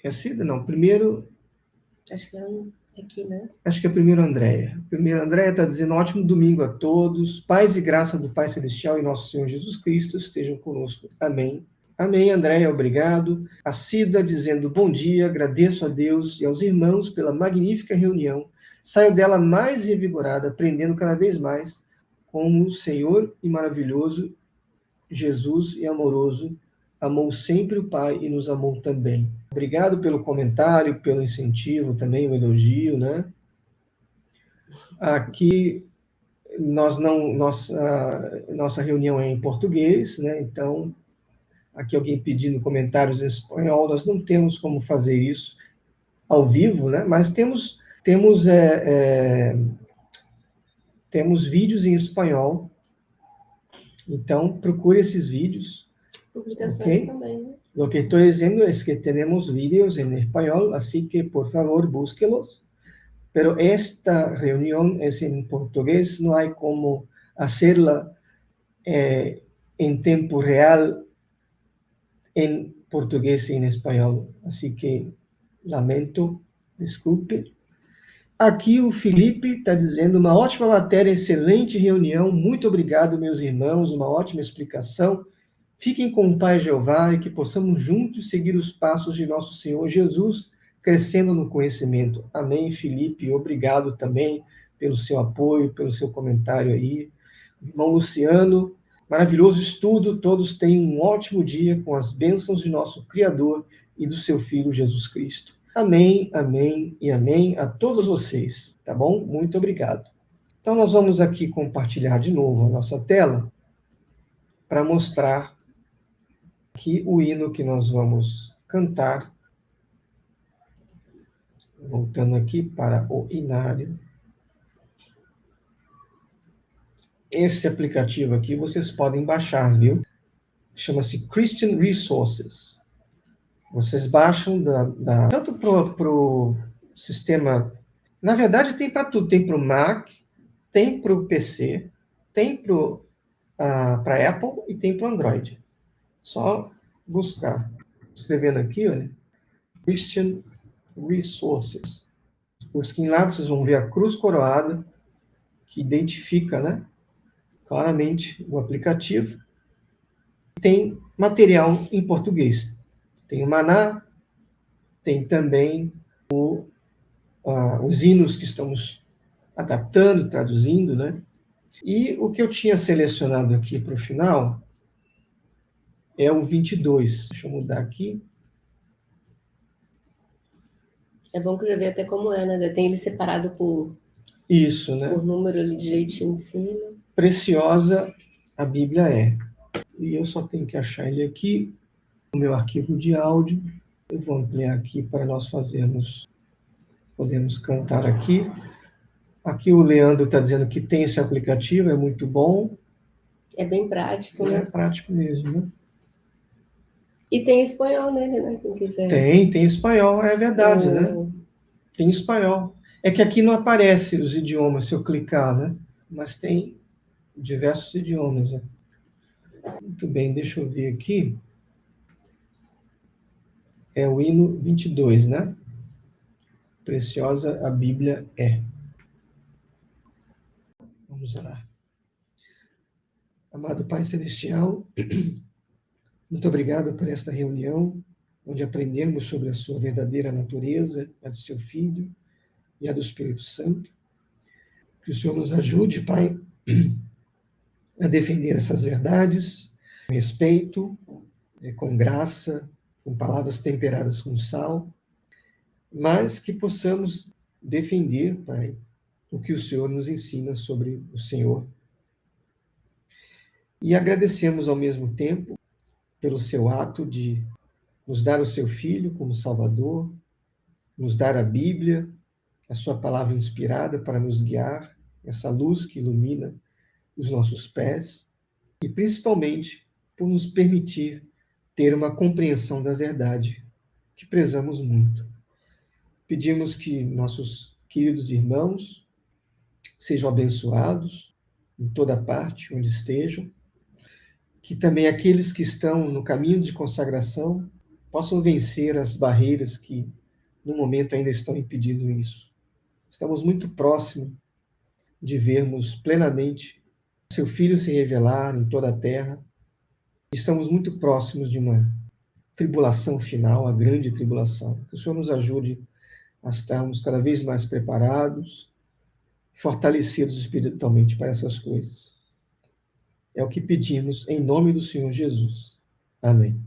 É Cida? Não, primeiro. Acho que é aqui, né? Acho que é primeiro Andréia. Primeiro Andréia está dizendo: ótimo domingo a todos. Paz e graça do Pai Celestial e nosso Senhor Jesus Cristo estejam conosco. Amém. Amém, Andréia, obrigado. A Cida dizendo: bom dia, agradeço a Deus e aos irmãos pela magnífica reunião. Saio dela mais revigorada, aprendendo cada vez mais como o Senhor e maravilhoso Jesus e amoroso amou sempre o Pai e nos amou também. Obrigado pelo comentário, pelo incentivo também, o elogio, né? Aqui nossa reunião é em português, né? Então, aqui alguém pedindo comentários em espanhol, nós não temos como fazer isso ao vivo, né? Mas temos vídeos em espanhol, então procure esses vídeos. Publicações ¿okay? También, ¿no? Lo que estoy diciendo es que tenemos vídeos en español, así que por favor búsquelos. Pero esta reunión es en portugués, no hay como hacerla en tiempo real en portugués y en español. Así que lamento, desculpe. Aqui o Felipe está dizendo: uma ótima matéria, excelente reunião, muito obrigado, meus irmãos, uma ótima explicação Fiquem com o Pai Jeová e que possamos juntos seguir os passos de nosso Senhor Jesus, crescendo no conhecimento. Amém, Felipe. Obrigado também pelo seu apoio, pelo seu comentário aí. Irmão Luciano, maravilhoso estudo. Todos tenham um ótimo dia com as bênçãos de nosso Criador e do seu Filho Jesus Cristo. Amém, amém e amém a todos vocês, tá bom? Muito obrigado. Então, nós vamos aqui compartilhar de novo a nossa tela para mostrar aqui o hino que nós vamos cantar. Voltando aqui para o inário. Este aplicativo aqui vocês podem baixar, viu? Chama-se Christian Resources. Vocês baixam tanto para o sistema... Na verdade, tem para tudo. Tem para o Mac, tem para o PC, tem para Apple e tem para o Android. Só buscar. Escrevendo aqui, olha. Christian Resources. Busquem lá, vocês vão ver a cruz coroada, que identifica, né, claramente o aplicativo. Tem material em português. Tem o Maná, tem também os hinos que estamos adaptando, traduzindo, né? E o que eu tinha selecionado aqui para o final é o 22. Deixa eu mudar aqui. É bom que eu ver até como é, né? Tem ele separado por Isso, né? Por número ali direitinho em cima. Preciosa a Bíblia é. E eu só tenho que achar ele aqui no meu arquivo de áudio. Eu vou ampliar aqui para nós podemos cantar aqui. Aqui o Leandro está dizendo que tem esse aplicativo, é muito bom. É bem prático, né? É prático mesmo, né? E tem espanhol nele, né? Quem quiser. Tem espanhol, é verdade, né? Tem espanhol. É que aqui não aparece os idiomas se eu clicar, né? Mas tem diversos idiomas. Né? Muito bem, deixa eu ver aqui. É o hino 22, né? Preciosa a Bíblia é. Vamos orar. Amado Pai Celestial, muito obrigado por esta reunião, onde aprendemos sobre a sua verdadeira natureza, a de seu Filho e a do Espírito Santo. Que o Senhor nos ajude, Pai, a defender essas verdades com respeito, com graça, com palavras temperadas com sal, mas que possamos defender, Pai, o que o Senhor nos ensina sobre o Senhor. E agradecemos ao mesmo tempo pelo seu ato de nos dar o seu Filho como Salvador, nos dar a Bíblia, a sua palavra inspirada para nos guiar, essa luz que ilumina os nossos pés, e principalmente por nos permitir ter uma compreensão da verdade, que prezamos muito. Pedimos que nossos queridos irmãos sejam abençoados em toda parte onde estejam, que também aqueles que estão no caminho de consagração possam vencer as barreiras que, no momento, ainda estão impedindo isso. Estamos muito próximos de vermos plenamente seu Filho se revelar em toda a terra. Estamos muito próximos de uma tribulação final, a grande tribulação. Que o Senhor nos ajude a estarmos cada vez mais preparados, fortalecidos espiritualmente para essas coisas. É o que pedimos em nome do Senhor Jesus. Amém.